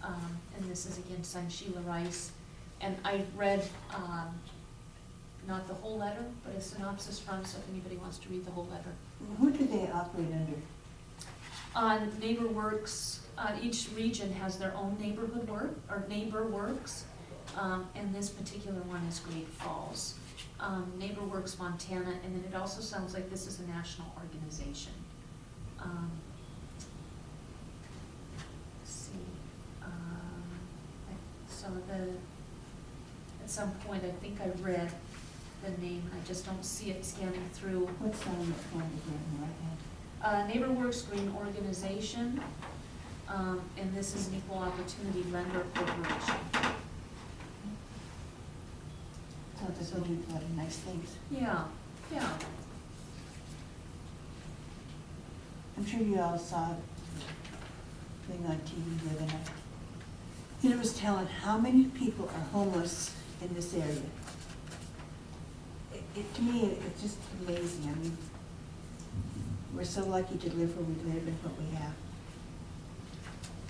and this is again signed Sheila Rice. And I read not the whole letter, but a synopsis from, so if anybody wants to read the whole letter. Who do they operate under? NeighborWorks, each region has their own neighborhood work, or NeighborWorks, and this particular one is Great Falls. NeighborWorks Montana, and then it also sounds like this is a national organization. Let's see, I saw at some point, I think I read the name, I just don't see it scanning through. What's the one that's going to get in the right hand? NeighborWorks Green Organization, and this is an equal opportunity lender corporation. So this will do a lot of nice things. Yeah, yeah. I'm sure you all saw a thing on TV the other night. And it was telling how many people are homeless in this area. To me, it's just amazing. I mean, we're so lucky to live where we live and what we have.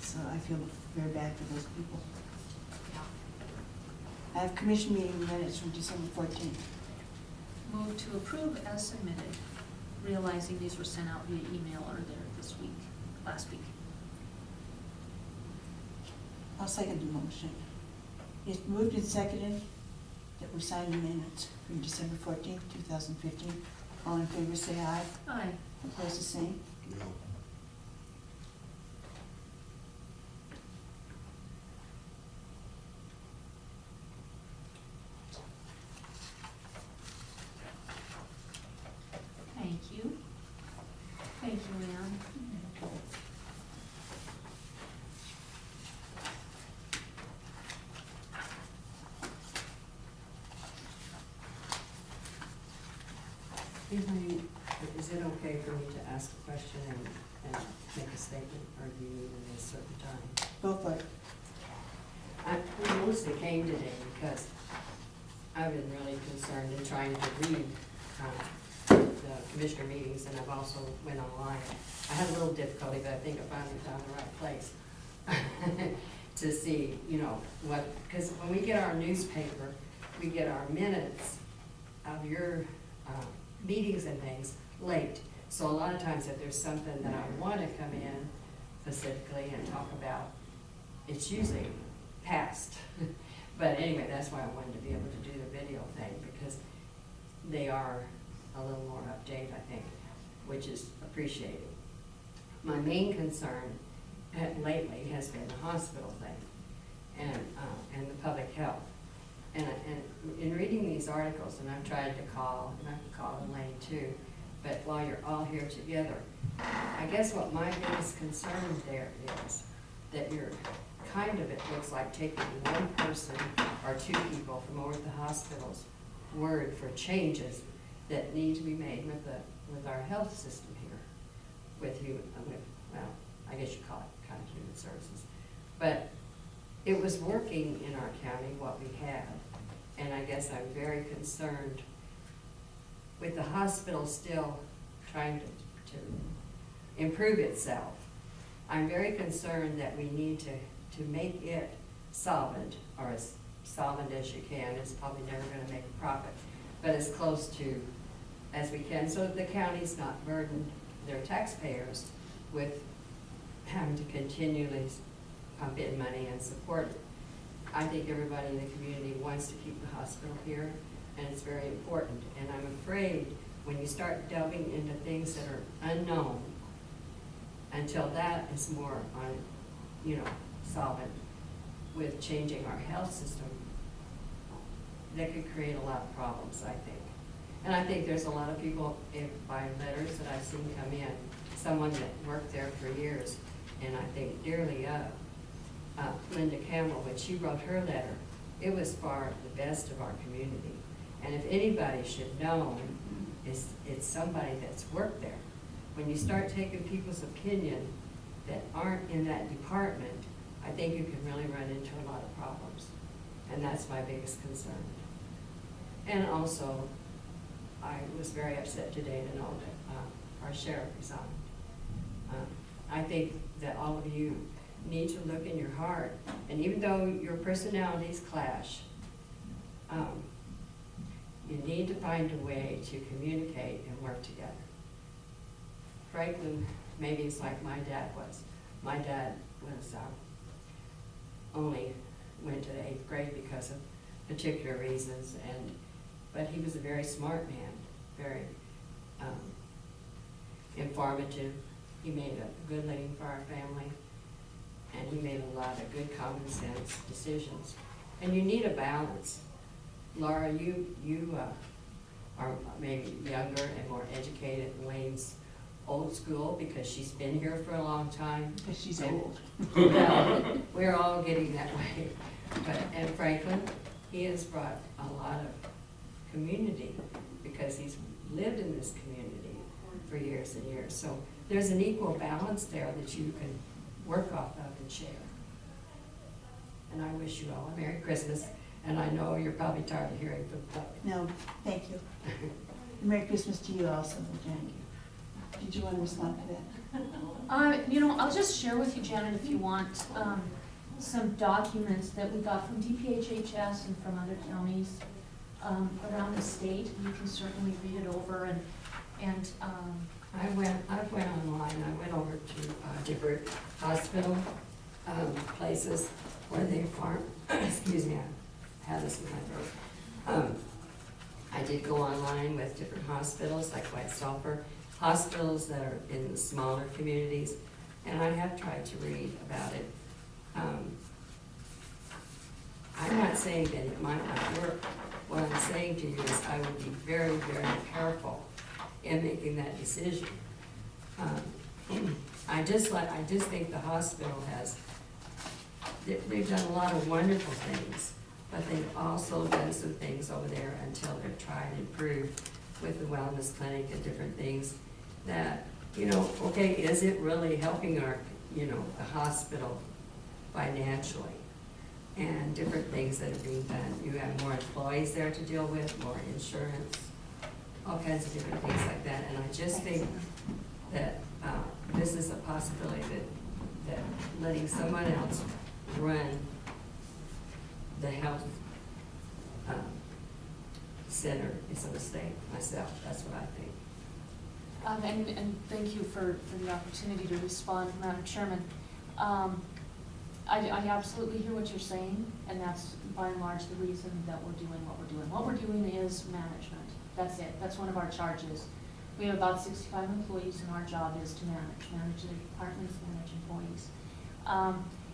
So I feel very bad for those people. I have commission meeting minutes from December 14th. Move to approve as submitted, realizing these were sent out via email earlier this week, last week. I'll second the motion. It's moved and seconded that we sign the minutes from December 14th, 2015. All in favor say aye. Aye. Opposed the same. No. Thank you. Thank you, Ann. Elaine, is it okay for me to ask a question and make a statement, or do you need it at a certain time? Go for it. We mostly came today because I've been really concerned in trying to read the commissioner meetings, and I've also went online. I had a little difficulty, but I think I finally found the right place to see, you know, what, because when we get our newspaper, we get our minutes of your meetings and things late. So a lot of times if there's something that I want to come in specifically and talk about, it's usually past. But anyway, that's why I wanted to be able to do the video thing, because they are a little more updated, I think, which is appreciated. My main concern lately has been the hospital thing and the public health. And in reading these articles, and I've tried to call, and I can call Elaine too, but while you're all here together, I guess what my biggest concern there is that you're kind of, it looks like taking one person or two people from over at the hospital's word for changes that need to be made with our health system here, well, I guess you call it kind of human services. But it was working in our county, what we had, and I guess I'm very concerned with the hospital still trying to improve itself. I'm very concerned that we need to make it solvent, or as solvent as you can. It's probably never gonna make a profit, but as close to as we can, so that the county's not burdened their taxpayers with having to continually pump in money and support it. I think everybody in the community wants to keep the hospital here, and it's very important. And I'm afraid when you start delving into things that are unknown, until that is more on, you know, solvent with changing our health system, that could create a lot of problems, I think. And I think there's a lot of people, by letters that I've seen come in, someone that worked there for years, and I think dearly of, Linda Campbell, when she wrote her letter, it was for the best of our community. And if anybody should know, it's somebody that's worked there. When you start taking people's opinion that aren't in that department, I think you can really run into a lot of problems. And that's my biggest concern. And also, I was very upset today to know that our sheriff resigned. I think that all of you need to look in your heart, and even though your personalities clash, you need to find a way to communicate and work together. Franklin maybe it's like my dad was. My dad was, only went to the 8th grade because of particular reasons, but he was a very smart man, very informative. He made a good living for our family, and he made a lot of good common sense decisions. And you need a balance. Laura, you are maybe younger and more educated, and Lane's old school because she's been here for a long time. Because she's And- old. Well, we're all getting that way. And Franklin, he has brought a lot of community because he's lived in this community for years and years. So there's an equal balance there that you can work off of and share. And I wish you all a Merry Christmas, and I know you're probably tired of hearing from the public. No, thank you. Merry Christmas to you also, Janet. Did you want to respond to that? You know, I'll just share with you, Janet, if you want, some documents that we got from DPHHS and from other counties around the state. You can certainly read it over and I went online, I went over to different hospital places where they farm, excuse me, I have this in my throat. I did go online with different hospitals like White Sulphur, hospitals that are in the smaller communities, and I have tried to read about it. I'm not saying that it might not work. What I'm saying to you is I would be very, very careful in making that decision. I just think the hospital they've done a lot of wonderful things, but they've also done some things over there until they've tried and improved with the wellness clinic and different things that, okay, is it really helping our, the hospital financially? And different things that are being done. You have more employees there to deal with, more insurance, all kinds of different things like that. And I just think that this is a possibility that letting someone else run the health center is a mistake myself. That's what I think. and thank you for the opportunity to respond, Madam Chairman. I absolutely hear what you're saying, and that's by and large the reason that we're doing what we're doing. What we're doing is management. That's it. That's one of our charges. We have about 65 employees, and our job is to manage the departments, manage employees.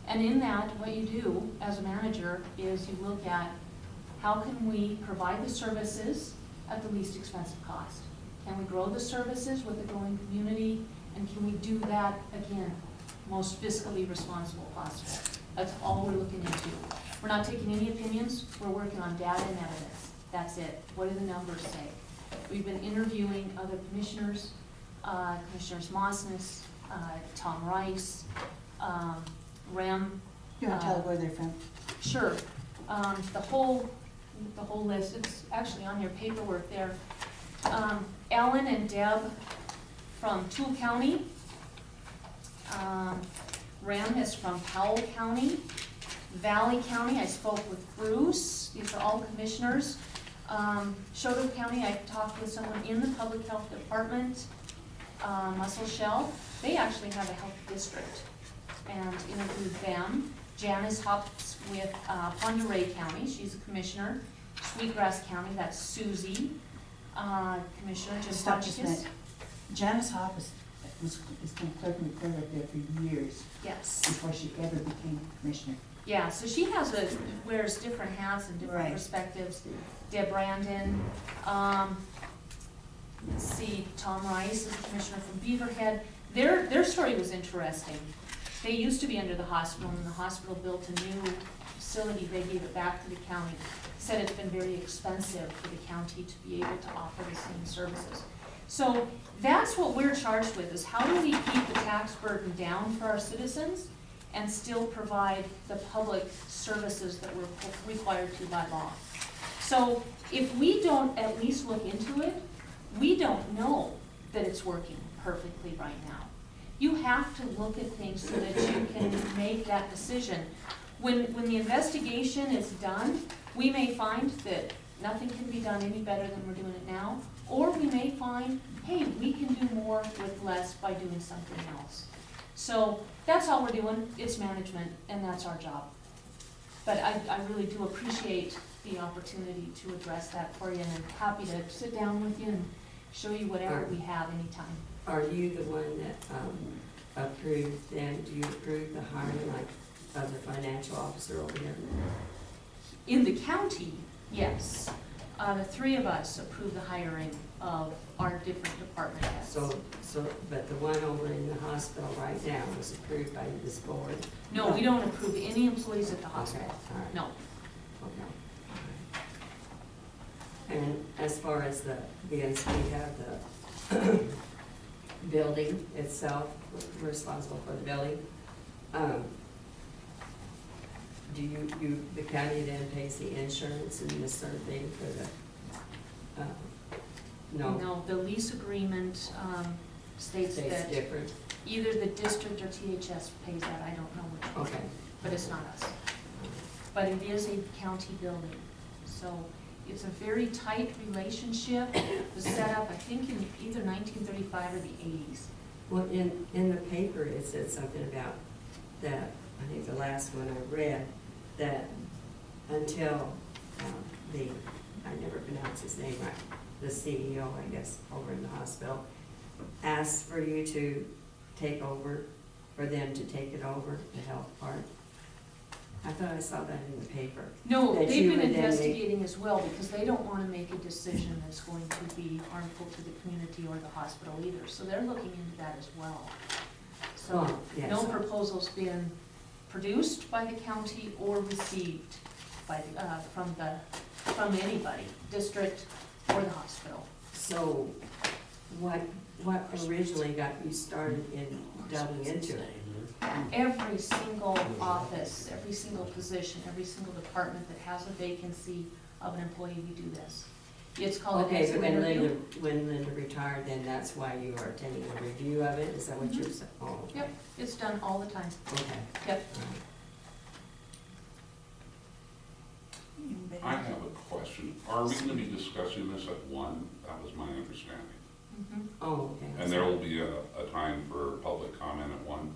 And in that, what you do as a manager is you look at how can we provide the services at the least expensive cost? Can we grow the services with a growing community? And can we do that, again, most fiscally responsible possible? That's all we're looking into. We're not taking any opinions, we're working on data and evidence. That's it. What do the numbers say? We've been interviewing other commissioners, Commissioners Mosnes, Tom Rice, Rem. You want to tell where they're from? Sure. The whole list, it's actually on your paperwork there. Ellen and Deb from Toole County. Rem is from Powell County. Valley County, I spoke with Bruce. These are all commissioners. Choteau County, I talked with someone in the public health department. Muscle Shell, they actually have a health district, and interviewed them. Janice Hops with Pend Oreille County, she's a commissioner. Sweetgrass County, that's Susie, Commissioner Jim Stop just a Hotchkiss. minute. Janice Hopp has been clerk and recorder up there for years, Yes, before she ever became commissioner. yeah, so she wears different hats and different Right. perspectives. Deb Brandon, let's see, Tom Rice is a commissioner from Beaverhead. Their story was interesting. They used to be under the hospital, and the hospital built a new facility, they gave it back to the county. Said it's been very expensive for the county to be able to offer the same services. So that's what we're charged with, is how do we keep the tax burden down for our citizens and still provide the public services that we're required to by law? So if we don't at least look into it, we don't know that it's working perfectly right now. You have to look at things so that you can make that decision. When the investigation is done, we may find that nothing can be done any better than we're doing it now, Or we may find, hey, we can do more with less by doing something else. So that's all we're doing, it's management, and that's our job. But I really do appreciate the opportunity to address that for you, and I'm happy to sit down with you and show you whatever we have anytime. Are you the one that approved then, do you approve the hiring like of the financial officer over here? In the county, yes. The three of us approve the hiring of our different department heads. So, but the one over in the hospital right now was approved by this board? No, we don't approve any employees at the Okay, hospital. all right. No. Okay. And as far as the, because we have the building itself, we're responsible for the building. Do you, the county then pays the insurance and this sort of thing for the, no? No, the lease agreement states States that different? either the district or THS pays that, I don't know which one. Okay. But it's not us. But it is a county building, so it's a very tight relationship. It was set up, I think, in either 1935 or the 80s. Well, in the paper, it said something about that, I think the last one I read, that until I never pronounce his name right, the CEO, I guess, over in the hospital, asked for you to take over, for them to take it over, the health part. I thought I saw that in the paper. No, That they've you been would then make- investigating as well, because they don't want to make a decision that's going to be harmful to the community or the hospital either, so they're looking into that as well. So, Oh, yes. no proposal's been produced by the county or received by, from anybody, district or the hospital. So what originally got you started in delving into it? Every single office, every single position, every single department that has a vacancy of an employee, we do this. It's called an Okay, exit but interview. when Linda retired, then that's why you are attending a review of it? Is that what you're saying? Oh, okay. Yep, it's done all the time. Okay. Yep. I have a question. Are we gonna be discussing this at 1? That was my understanding. Mhm. Oh, okay. And there will be a time for public comment at 1?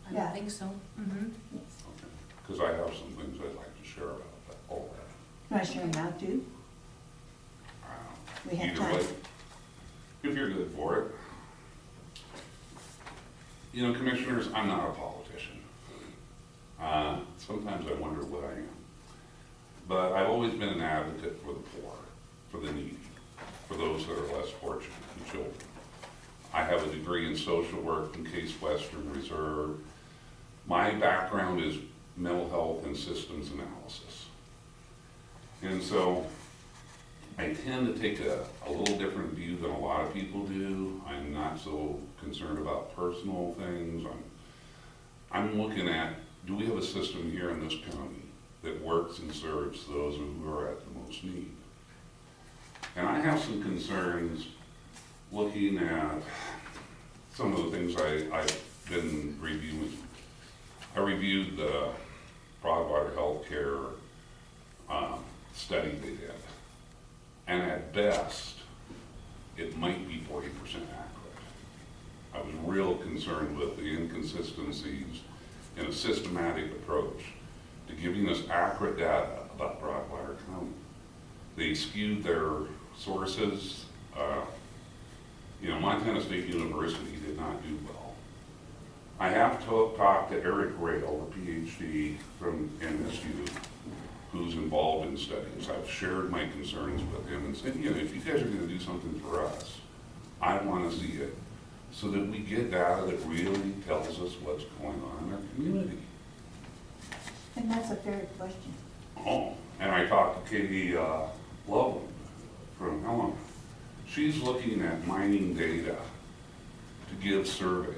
I Yeah. don't think so. Mhm. Okay. Because I have some things I'd like to share about that, all that. You want to share now too? We have Either time. way, if you're good for it. You know, commissioners, I'm not a politician. Sometimes I wonder what I am. But I've always been an advocate for the poor, for the needy, for those that are less fortunate, and children. I have a degree in social work from Case Western Reserve. My background is mental health and systems analysis. And so I tend to take a little different view than a lot of people do. I'm not so concerned about personal things. I'm looking at, do we have a system here in this county that works and serves those who are at the most need? And I have some concerns looking at some of the things I've been reviewing. I reviewed the Broadwater Healthcare study they did. And at best, it might be 40% accurate. I was real concerned with the inconsistencies in a systematic approach to giving us accurate data about Broadwater County. They skewed their sources. Montana State University did not do well. I have talked to Eric Rail, a PhD from MSU, who's involved in studies. I've shared my concerns with him and said, if you guys are gonna do something for us, I wanna see it so that we get data that really tells us what's going on in our community. And that's a fair question. Oh, and I talked to Katie Loveland from Helena. She's looking at mining data to give surveys.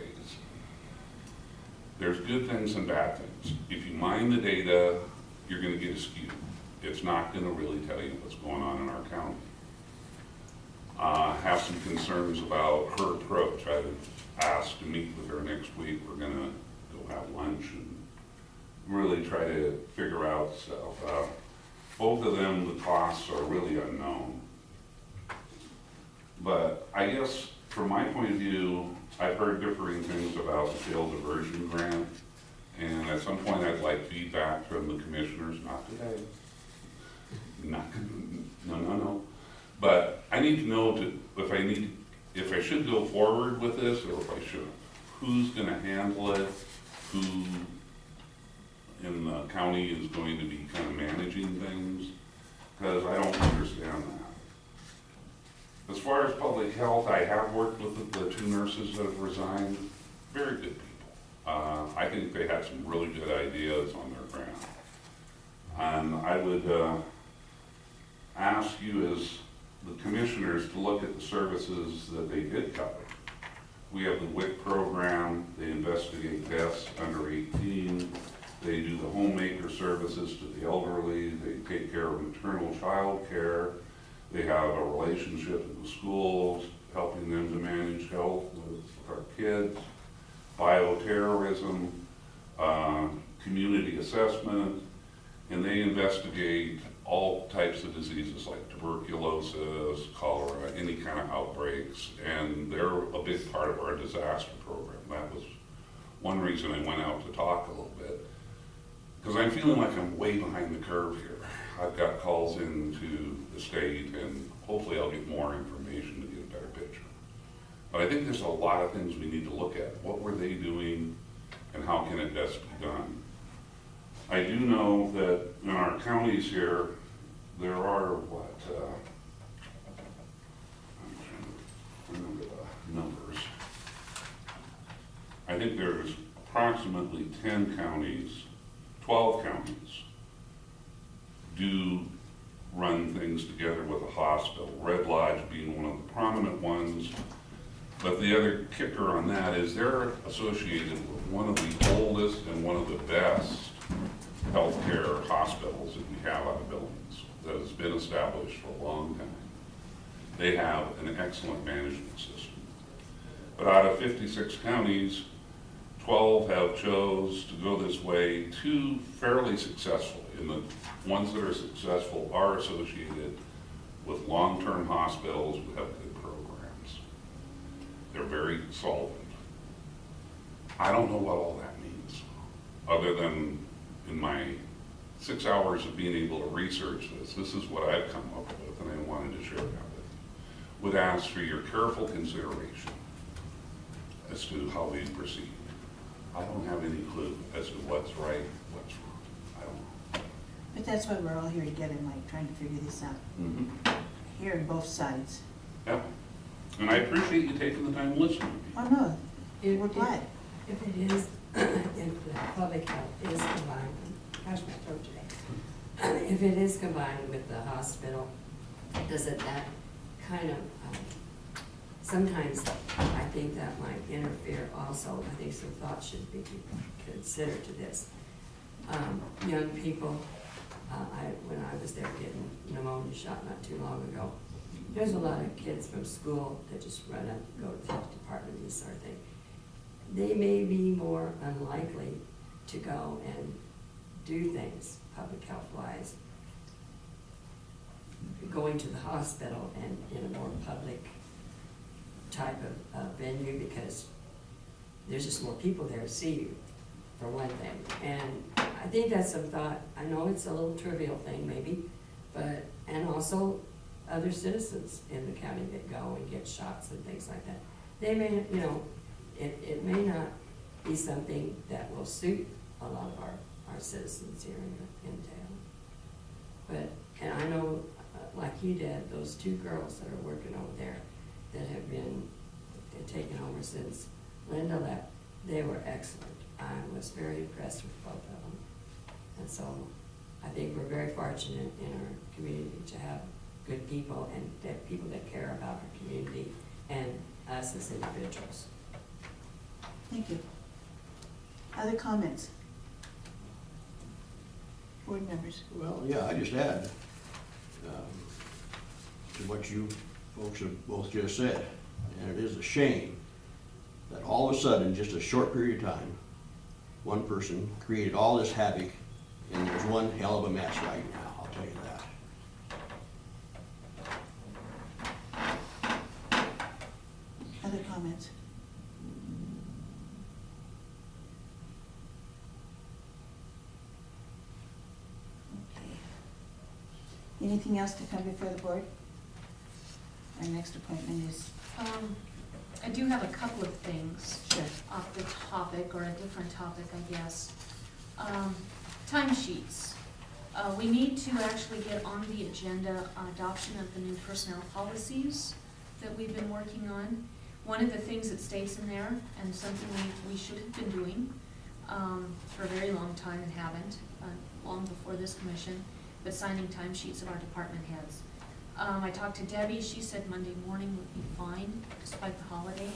There's good things and bad things. If you mine the data, you're gonna get a skew. It's not gonna really tell you what's going on in our county. Have some concerns about her approach. I've asked to meet with her next week. We're gonna go have lunch and really try to figure out stuff. Both of them, the costs are really unknown. But I guess from my point of view, I've heard differing things about the field diversion grant. And at some point, I'd like feedback from the commissioners, not today. No. But I need to know if I should go forward with this or if I shouldn't. Who's gonna handle it? Who in the county is going to be kind of managing things? Because I don't understand that. As far as public health, I have worked with the two nurses that have resigned. Very good people. I think they had some really good ideas on their grant. And I would ask you as the commissioners to look at the services that they did cover. We have the WIC program, they investigate deaths under 18, they do the homemaker services to the elderly, they take care of maternal child care, they have a relationship with the schools, helping them to manage health with our kids, bioterrorism, community assessment, and they investigate all types of diseases like tuberculosis, cholera, any kind of outbreaks, and they're a big part of our disaster program. That was one reason I went out to talk a little bit, because I'm feeling like I'm way behind the curve here. I've got calls into the state, and hopefully I'll get more information to get a better picture. But I think there's a lot of things we need to look at. What were they doing, and how can it best be done? I do know that in our counties here, there are I'm trying to remember the numbers. I think there's approximately 10 counties, 12 counties do run things together with a hospital, Red Lodge being one of the prominent ones. But the other kicker on that is they're associated with one of the oldest and one of the best healthcare hospitals that we have out of Billings that has been established for a long time. They have an excellent management system. But out of 56 counties, 12 have chose to go this way, 2 fairly successfully. And the ones that are successful are associated with long-term hospitals who have good programs. They're very solvent. I don't know what all that means, other than in my 6 hours of being able to research this is what I've come up with, and I wanted to share that with you. Would ask for your careful consideration as to how we proceed. I don't have any clue as to what's right, what's wrong. I don't know. But that's why we're all here together, Mike, trying to figure this out. Hearing both sides. Yep. And I appreciate you taking the time to listen to me. Oh, no, If- we're glad. If it is, if the public health is combined, gosh, my throat today. If it is combined with the hospital, doesn't that kind of, sometimes I think that might interfere also. I think some thought should be considered to this. Young people, when I was there getting pneumonia shot not too long ago, there's a lot of kids from school that just run up, go to the health department, these sort of things. They may be more unlikely to go and do things public health wise, going to the hospital and in a more public type of venue, because there's just more people there to see you, for one thing. And I think that's some thought. I know it's a little trivial thing maybe, but, and also other citizens in the county that go and get shots and things like that. They may, it may not be something that will suit a lot of our citizens here in town. But, and I know, like you did, those 2 girls that are working over there that have been taken over since Linda left, they were excellent. I was very impressed with both of them. And so I think we're very fortunate in our community to have good people and that people that care about our community and us as individuals. Thank you. Other comments? Board members? Well, yeah, I just add to what you folks have both just said. And it is a shame that all of a sudden, just a short period of time, one person created all this havoc, and there's one hell of a mess right now, I'll tell you that. Anything else to come before the board? Our next appointment is, I do have a couple of things sure, off the topic, or a different topic, I guess. Timesheets. We need to actually get on the agenda adoption of the new personnel policies that we've been working on. One of the things that states in there, and something we should have been doing for a very long time and haven't, long before this commission, but signing timesheets of our department heads. I talked to Debbie, she said Monday morning would be fine despite the holiday.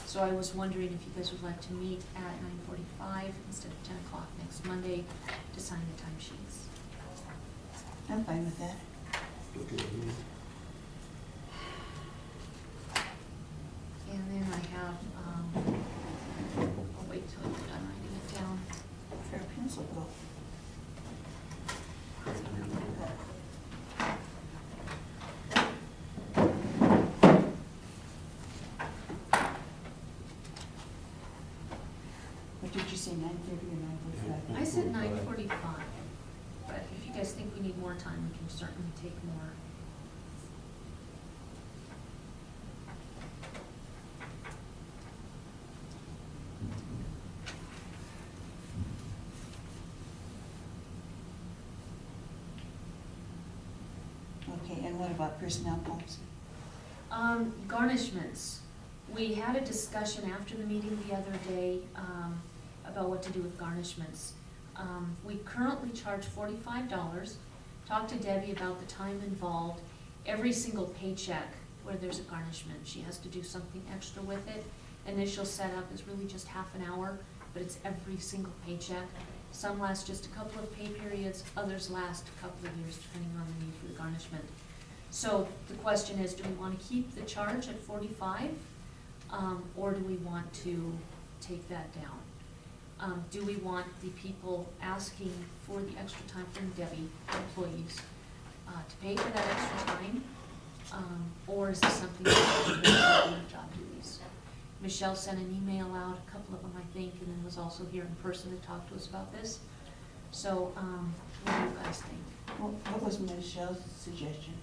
So I was wondering if you guys would like to meet at 9:45 instead of 10 o'clock next Monday to sign the timesheets. I'm fine with that. Okay with me. And then I have, I'll wait till I'm done writing it down. Fair pencil go. What did you say, 9:30 or 9:45? I said 9:45, but if you guys think we need more time, we can certainly take more. Okay, and what about personnel policy? Garnishments. We had a discussion after the meeting the other day, about what to do with garnishments. We currently charge $45. Talked to Debbie about the time involved. Every single paycheck where there's a garnishment, she has to do something extra with it. Initial setup is really just half an hour, but it's every single paycheck. Some last just a couple of pay periods, others last a couple of years, depending on the need for the garnishment. So the question is, do we want to keep the charge at 45, or do we want to take that down? Do we want the people asking for the extra time from Debbie, employees, to pay for that extra time? Or is this something that we can do job duties? Michelle sent an email out, a couple of them I think, and then was also here in person to talk to us about this. So, what do you guys think? Well, what was Michelle's suggestion?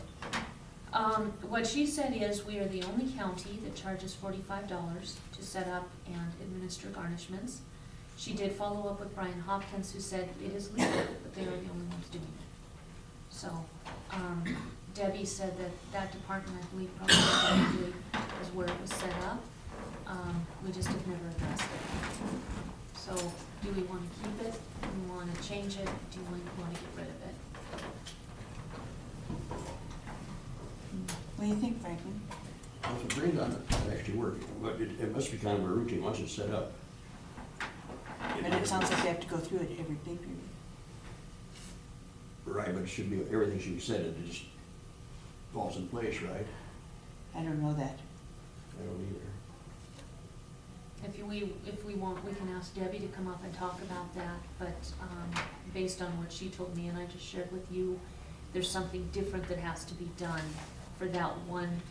What she said is, we are the only county that charges $45 to set up and administer garnishments. She did follow up with Brian Hopkins, who said it is legal, but they are the only ones doing it. So, Debbie said that that department, I believe, probably is where it was set up. We just have never addressed it. So, do we want to keep it? Do we want to change it? Do we want to get rid of it? What do you think, Franklin? Well, if it brings on it actually work, but it must be kind of a routine once it's set up. But it sounds like you have to go through it every pay period. Right, but it should be, everything should be set, it just falls in place, right? I don't know that. I don't either. If we want, we can ask Debbie to come up and talk about that, but, based on what she told me and I just shared with you, there's something different that has to be done for that one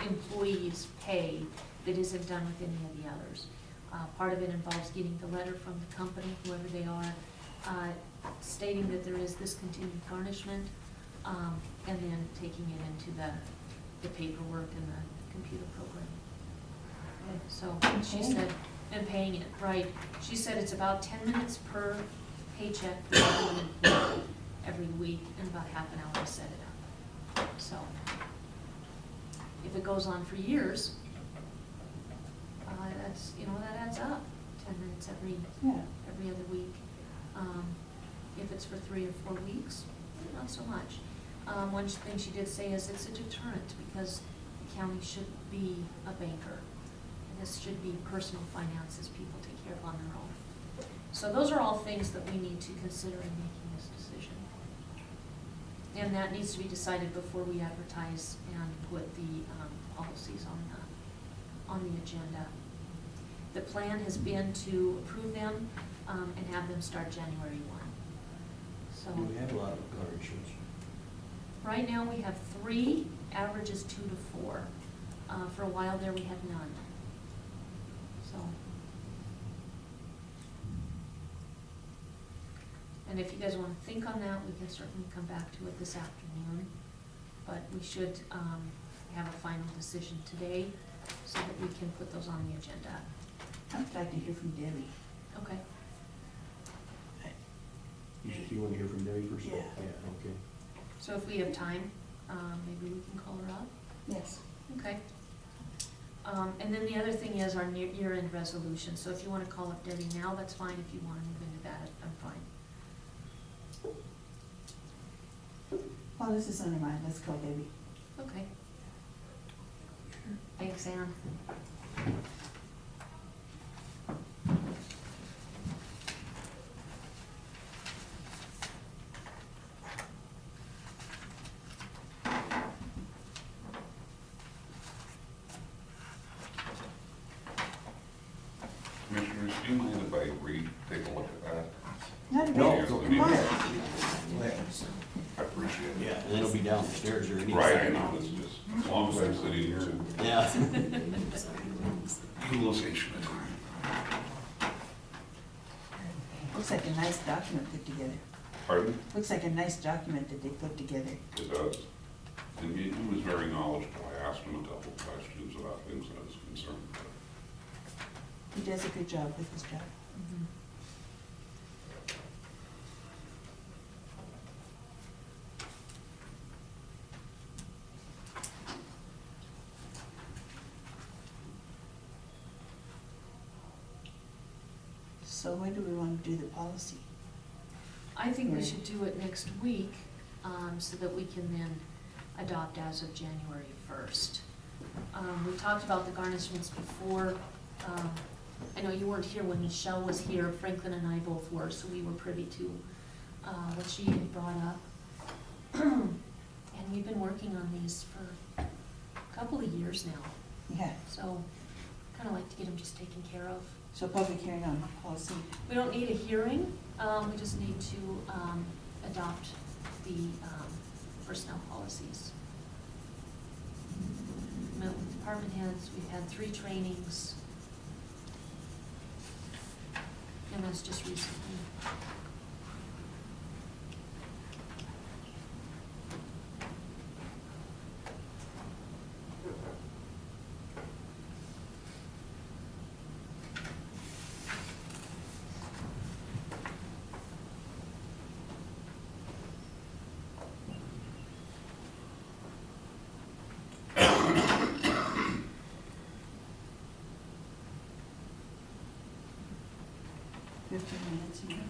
employee's pay that isn't done with any of the others. Part of it involves getting the letter from the company, whoever they are, stating that there is this continued garnishment, and then taking it into the paperwork and the computer program. So she said, and paying it, right. She said it's about 10 minutes per paycheck for one employee every week, and about half an hour to set it up. So if it goes on for years, that's, that adds up, 10 minutes every other week. If it's for 3 or 4 weeks, not so much. One thing she did say is it's a deterrent because the county shouldn't be a banker. This should be personal finances people take care of on their own. So those are all things that we need to consider in making this decision. And that needs to be decided before we advertise and put the policies on the agenda. The plan has been to approve them and have them start January 1. So We have a lot of garnishments. right now we have 3, average is 2 to 4. For a while there we had none. So. And if you guys wanna think on that, we can certainly come back to it this afternoon. But we should, have a final decision today so that we can put those on the agenda. I'd like to hear from Debbie. Okay. You want to hear from Debbie first? Yeah. Yeah, okay. So if we have time, maybe we can call her up? Yes. Okay. And then the other thing is our year-end resolution, so if you wanna call up Debbie now, that's fine, if you wanna move into that, I'm fine. Well, this is under mine, let's call Debbie. Okay. Thanks, Ann. Commissioners, do you mind if I take a look at that? Not a No, bit. go Come on. I appreciate it. Yeah, and then it'll be downstairs or anything. Right, I know, it's just, as long as I'm sitting here, Yeah. utilization of time. Looks like a nice document put together. Pardon? Looks like a nice document that they put together. It does. And he was very knowledgeable. I asked him a couple of questions about things that I was concerned with. He does a good job with his job. So when do we want to do the policy? I think we Right. should do it next week, so that we can then adopt as of January 1st. We talked about the garnishments before. I know you weren't here when Michelle was here, Franklin and I both were, so we were privy to what she had brought up. And we've been working on these for a couple of years now, Yeah, so kind of like to get them just taken care of. so public hearing on policy. We don't need a hearing, we just need to adopt the personnel policies. Met with department heads, we've had 3 trainings. And that's just recently. Minutes, you know.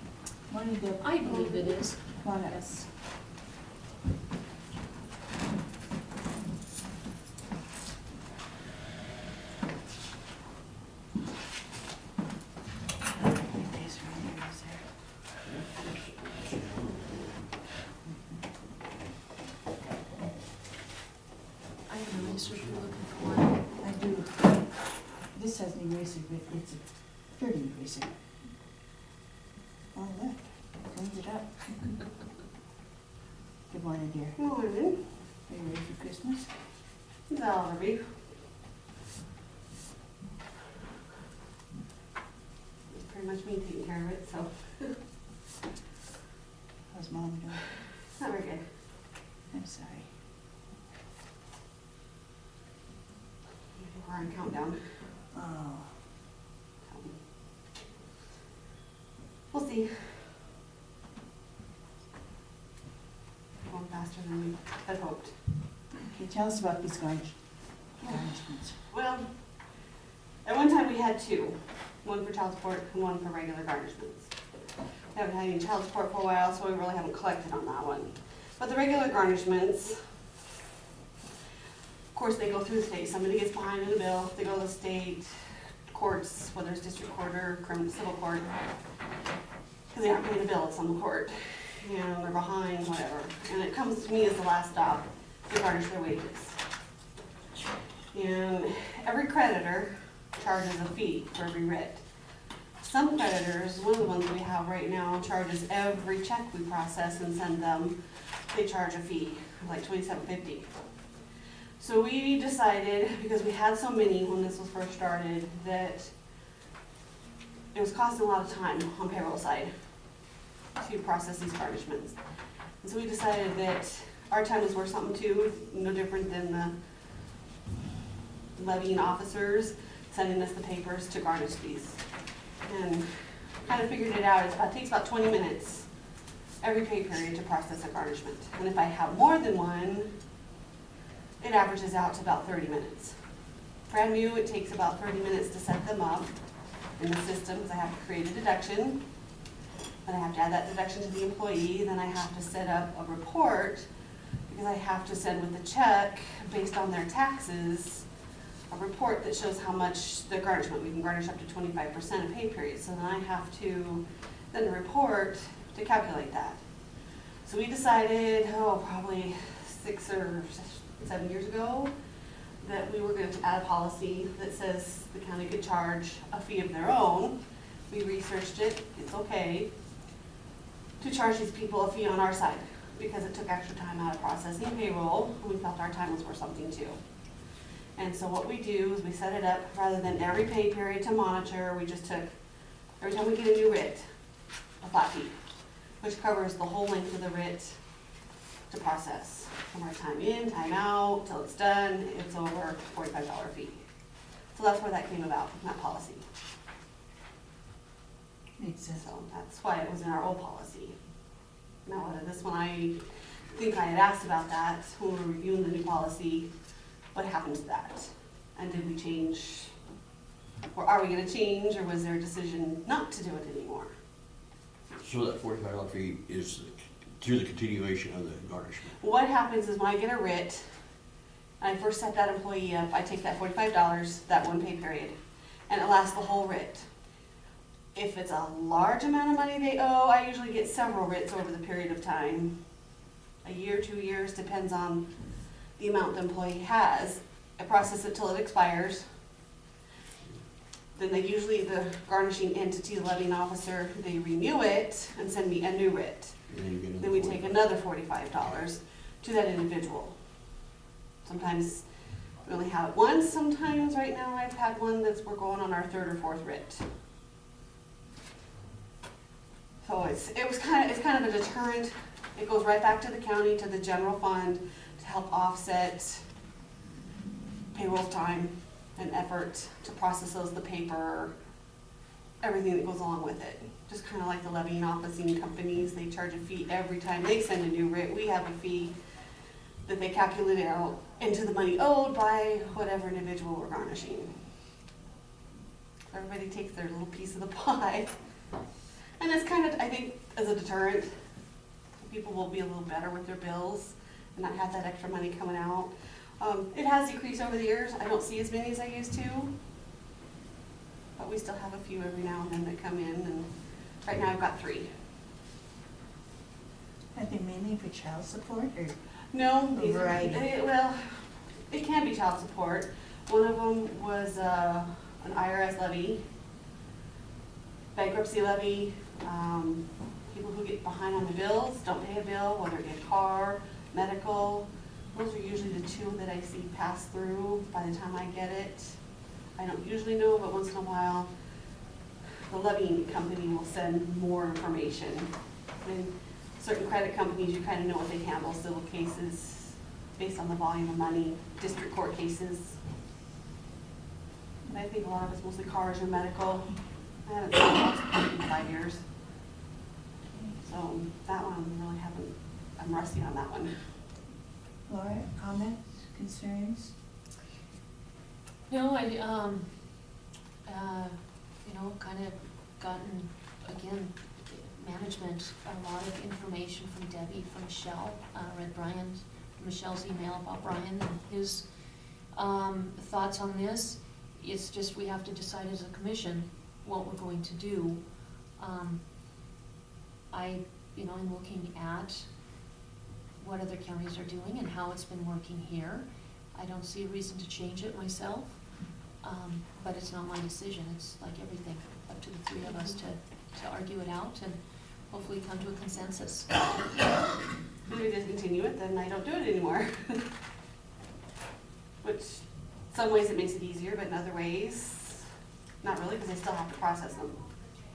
Morning, Deb. I believe it is. Come on up. Yes. Days for years there. I have an eraser if you're looking for one. I do. This has an eraser, but it's a dirty eraser. Oh, look, cleans it up. Good morning, dear. Morning. Are you ready for Christmas? That'll be. It's pretty much me taking care of it, so How's Mom doing? not very good. I'm sorry. We're on countdown. Oh, So. We'll see. Going faster than we had hoped. okay, tell us about these garnishments. Well, at one time we had 2, one for child support and one for regular garnishments. We haven't had any child support for a while, so we really haven't collected on that one. But the regular garnishments, of course, they go through the state. Somebody gets behind in a bill, they go to the state courts, whether it's district court or criminal civil court, because they aren't paying the bill, it's on the court, and they're behind, whatever. And it comes to me as the last stop to garnish their wages. And every creditor charges a fee for every writ. Some creditors, one of the ones that we have right now, charges every check we process and send them, they charge a fee, like $27.50. So we decided, because we had so many when this was first started, that it was costing a lot of time on payroll side. to process these garnishments. And so we decided that our time was worth something too, no different than the levying officers sending us the papers to garnish these. And kind of figured it out, it takes about 20 minutes every pay period to process a garnishment. And if I have more than one, it averages out to about 30 minutes. Brand new, it takes about 30 minutes to set them up in the system, because I have to create a deduction, then I have to add that deduction to the employee, then I have to set up a report, because I have to send with the check, based on their taxes, a report that shows how much the garnishment, we can garnish up to 25% of pay period, so then I have to then report to calculate that. So we decided, probably 6 or 7 years ago, that we were going to add a policy that says the county could charge a fee of their own. We researched it, it's okay to charge these people a fee on our side, because it took extra time out of processing payroll, and we felt our time was worth something too. And so what we do is we set it up, rather than every pay period to monitor, we just took, every time we get a new writ, a flat fee, which covers the whole length of the writ to process. From our time in, time out, till it's done, it's over $45 fee. So that's where that came about, that policy. Makes sense. So that's why it was in our old policy. Now, this one, I think I had asked about that when we were reviewing the new policy. What happened to that? And did we change, or are we gonna change, or was there a decision not to do it anymore? So that $45 fee is through the continuation of the garnishment. What happens is when I get a writ, and I first set that employee up, I take that $45, that one pay period, and it lasts the whole writ. If it's a large amount of money they owe, I usually get several writs over the period of time. A year, 2 years, depends on the amount the employee has. I process it till it expires. Then they usually, the garnishing entity, the levying officer, they renew it and send me a new writ. And then you get Then we take another $45 to that individual. Sometimes we only have it once, sometimes right now I've had one we're going on our 3rd or 4th writ. So it's kind of a deterrent. It goes right back to the county, to the general fund, to help offset payroll time and effort to process the paper, everything that goes along with it. Just kind of like the levying officing companies, they charge a fee every time they send a new writ. We have a fee that they calculate out into the money owed by whatever individual we're garnishing. Everybody takes their little piece of the pie. And it's kind of, I think, as a deterrent, people will be a little better with their bills and not have that extra money coming out. It has decreased over the years. I don't see as many as I used to, but we still have a few every now and then that come in, and right now I've got 3. Are they mainly for child support or? No, A variety. well, it can be child support. One of them was an IRS levy, bankruptcy levy, people who get behind on the bills, don't pay a bill, whether it be a car, medical. Those are usually the 2 that I see pass through by the time I get it. I don't usually know, but once in a while, the levying company will send more information. And certain credit companies, you kind of know what they handle, civil cases based on the volume of money, district court cases. But I think a lot of it's mostly cars or medical. I haven't seen lots of them in 5 years. So that one, really haven't, I'm rusty on that one. Laura, comments, concerns? No, kind of gotten, again, management, a lot of information from Debbie, from Michelle, read Michelle's email about Brian and his thoughts on this. It's just we have to decide as a commission what we're going to do. In looking at what other counties are doing and how it's been working here, I don't see a reason to change it myself, but it's not my decision. It's like everything, up to the 3 of us to argue it out and hopefully come to a consensus. If we discontinue it, then I don't do it anymore. Which, some ways it makes it easier, but in other ways, not really, because I still have to process them.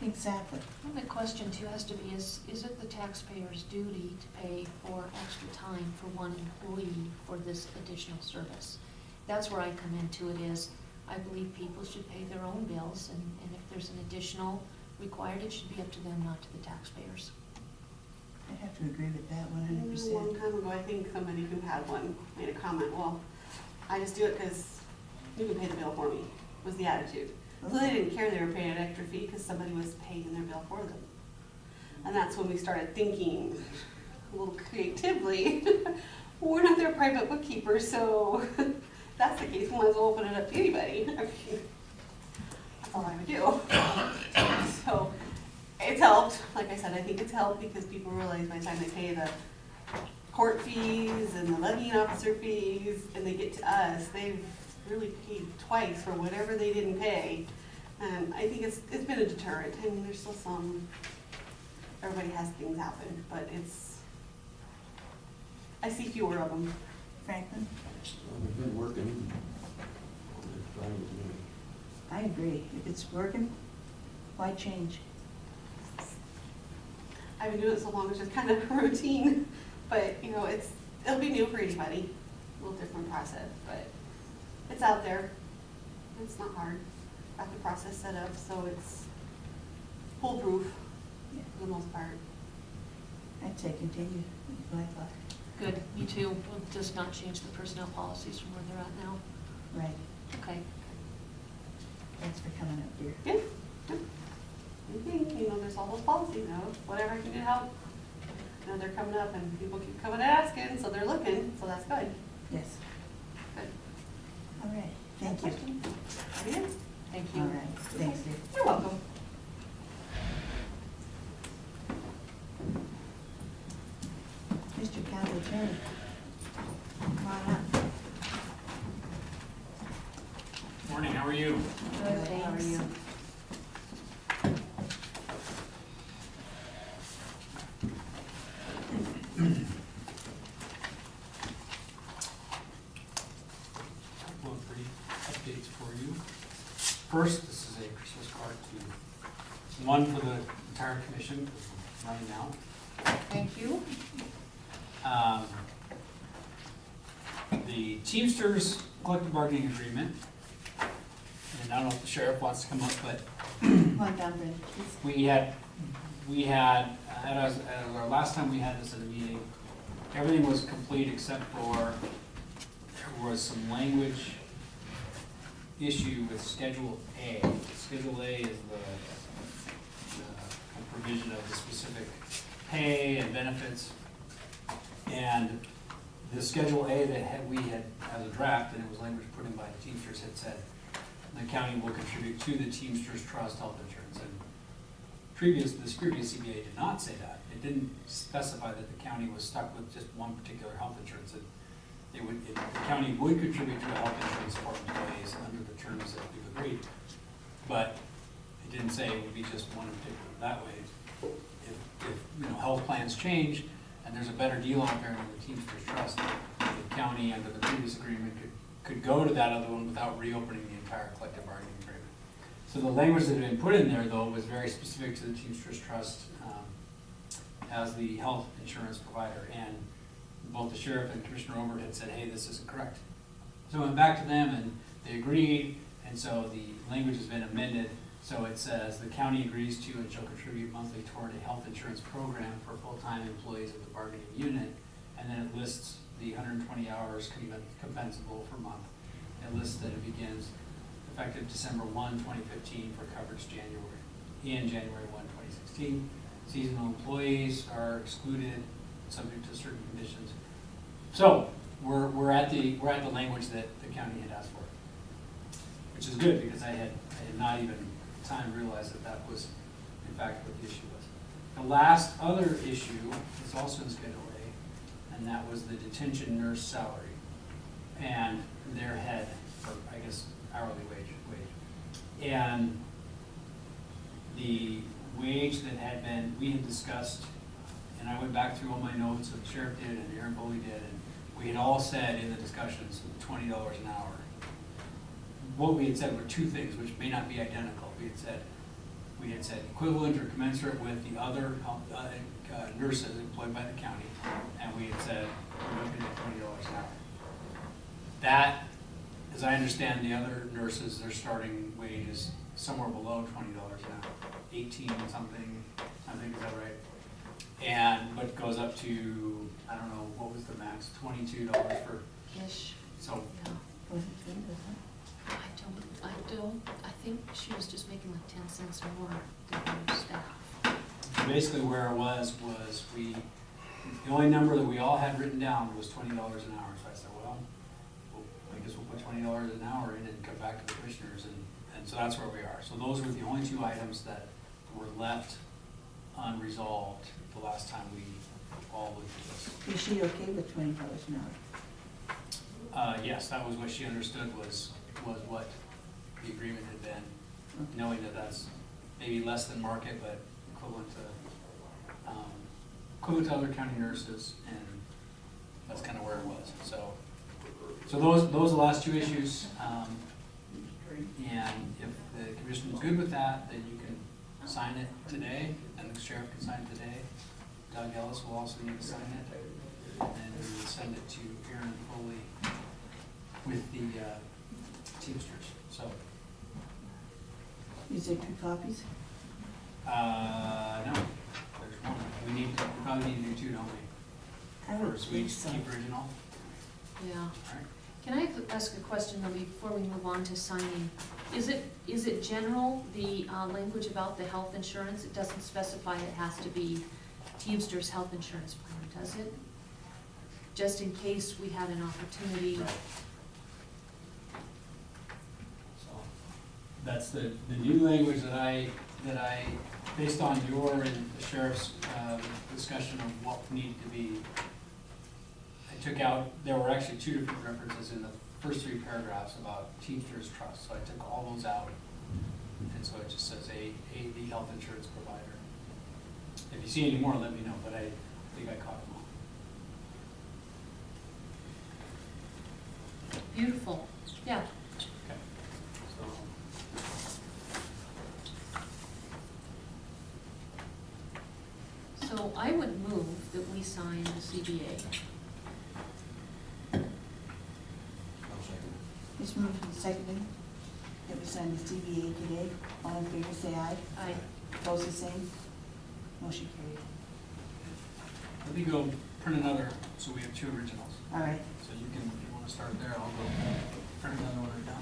Exactly. Well, the question too has to be, is it the taxpayer's duty to pay for extra time for one employee for this additional service? That's where I come into it is, I believe people should pay their own bills, and if there's an additional required, it should be up to them, not to the taxpayers. I have to agree with that 100%. A long time ago, I think somebody who had one made a comment, well, I just do it because you can pay the bill for me, was the attitude. So they didn't care they were paying an extra fee because somebody was paying their bill for them. And that's when we started thinking a little creatively. We're not their private bookkeeper, so if that's the case, we might as well open it up to anybody. I mean, that's all I would do. So it's helped. Like I said, I think it's helped because people realize by the time they pay the court fees and the levying officer fees and they get to us, they've really paid twice for whatever they didn't pay. And I think it's been a deterrent. I mean, there's still some, everybody has things happen, but I see fewer of them. Franklin? We've been working. They're trying to do it. I agree. If it's working, why change? I've been doing it so long, it's just kind of routine. But, you know, it'll be new for anybody. A little different process, but it's out there. It's not hard. Got the process set up, so it's foolproof for the most part. I'd say continue, is my thought. Good, me too. We'll just not change the personnel policies from where they're at now. Right. Okay. Thanks for coming up here. Yeah. I think, you know, there's all those policies, you know, whatever I can do to help. You know, they're coming up and people keep coming and asking, so they're looking, so that's good. Yes. Good. All right. Thank you. Yeah. Thank you. All right. Thanks, dear. You're welcome. Mr. County Attorney, come on up. Morning, how are you? Good, How are thanks. you? Couple of brief updates for you. First, this is a Christmas card to one for the entire commission, because it's running now. Thank you. The Teamsters collective bargaining agreement, and I don't know if the sheriff wants to come up, but Come on down, Brenda, please. we had, at our last time we had this at a meeting, everything was complete except for there was some language issue with Schedule A. Schedule A is the provision of the specific pay and benefits. And the Schedule A that we had as a draft, and it was language put in by the Teamsters, had said the county will contribute to the Teamsters Trust health insurance. And this previous CBA did not say that. It didn't specify that the county was stuck with just one particular health insurance. The county would contribute to a health insurance for employees under the terms that we've agreed. But it didn't say it would be just one in particular. That way, if health plans change and there's a better deal out there than the Teamsters Trust, the county under the previous agreement could go to that other one without reopening the entire collective bargaining agreement. So the language that had been put in there, though, was very specific to the Teamsters Trust as the health insurance provider. And both the sheriff and Commissioner Obert had said, hey, this isn't correct. So I went back to them and they agreed, and so the language has been amended. So it says the county agrees to and shall contribute monthly toward a health insurance program for full-time employees of the bargaining unit. And then it lists the 120 hours compensable per month. It lists that it begins effective December 1, 2015 for coverage in January 1, 2016. Seasonal employees are excluded, subject to certain conditions. So we're at the language that the county had asked for, which is good because I had not even time realized that was in fact what the issue was. The last other issue is also in Schedule A, and that was the detention nurse salary and their head, or I guess hourly wage. And the wage that we had discussed, and I went back through all my notes, and the sheriff did, and Aaron Boley did, and we had all said in the discussions $20 an hour. What we had said were two things, which may not be identical. We had said we had said equivalent or commensurate with the other nurses employed by the county, and we had said we're looking at $20 an hour. That, as I understand the other nurses, their starting wage is somewhere below $20 an hour, 18 something, I think, is that right? And, but goes up to, I don't know, what was the max, $22 for, Ish, so, yeah. Was it good, wasn't I think she was just making like 10 cents more than her staff. basically where it was we, the only number that we all had written down was $20 an hour. So I said, well, I guess we'll put $20 an hour in and come back to the commissioners, and so that's where we are. So those were the only two items that were left unresolved the last time we all looked at this. it? Is she okay with $20 an hour? Yes, that was what she understood was what the agreement had been, knowing that that's maybe less than market, but equivalent to other county nurses, and that's kind of where it was. So those are the last two issues, and if the commission is good with that, then you can sign it today, and the sheriff can sign it today. Doug Ellis will also need to sign it, and then we will send it to Aaron Foley with the Teamsters. So, Is there 2 copies? no, there's one. We probably need to do 2, don't we? I would First, we think so. keep original. Yeah. All right. Can I ask a question though before we move on to signing? Is it general, the language about the health insurance? It doesn't specify it has to be Teamsters health insurance plan, does it? Just in case we had an opportunity. Right. So, that's the new language that I, based on your and the sheriff's discussion of what needed to be, I took out, there were actually 2 different references in the first 3 paragraphs about Teamsters Trust, so I took all those out. And so it just says the health insurance provider. If you see any more, let me know, but I think I caught them all. Beautiful, yeah. Okay. So I would move that we sign the CBA. It's moved and seconded that we sign the CBA today. All in favor, say aye. Aye. Opposed, the same. Motion carried. Let me go print another, so we have 2 originals. All right. So you can, if you want to start there, I'll go print another one right now.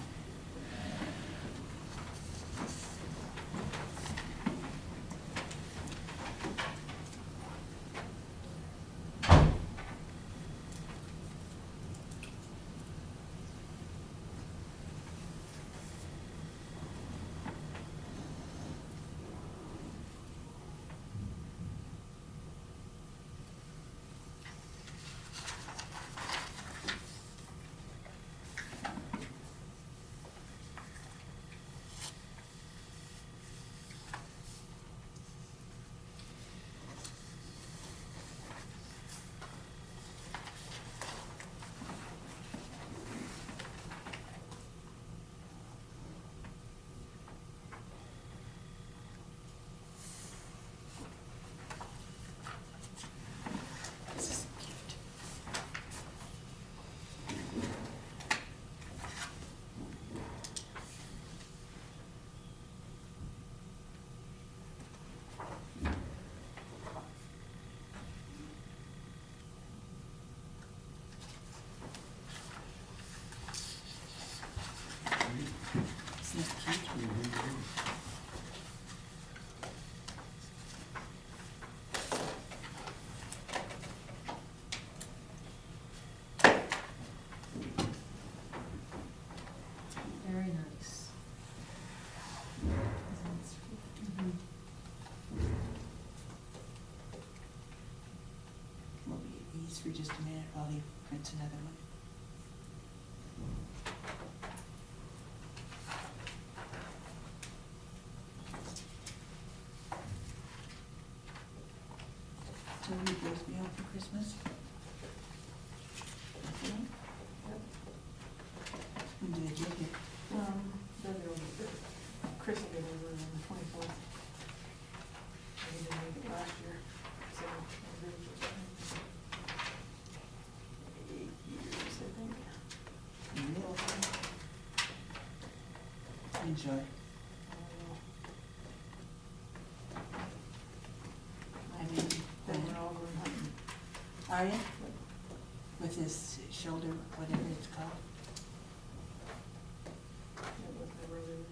This is cute. Isn't that cute? Very nice. Mhm. We'll be at ease for just a minute while he prints another one. So you both be home for Christmas? Okay. When do they get here? Chris will get over on the 24th. We didn't make it last year, so. 8 years, I think. Enjoy. I mean, Then we're all going hunting. are you? With his shoulder, whatever it's called. It was never really.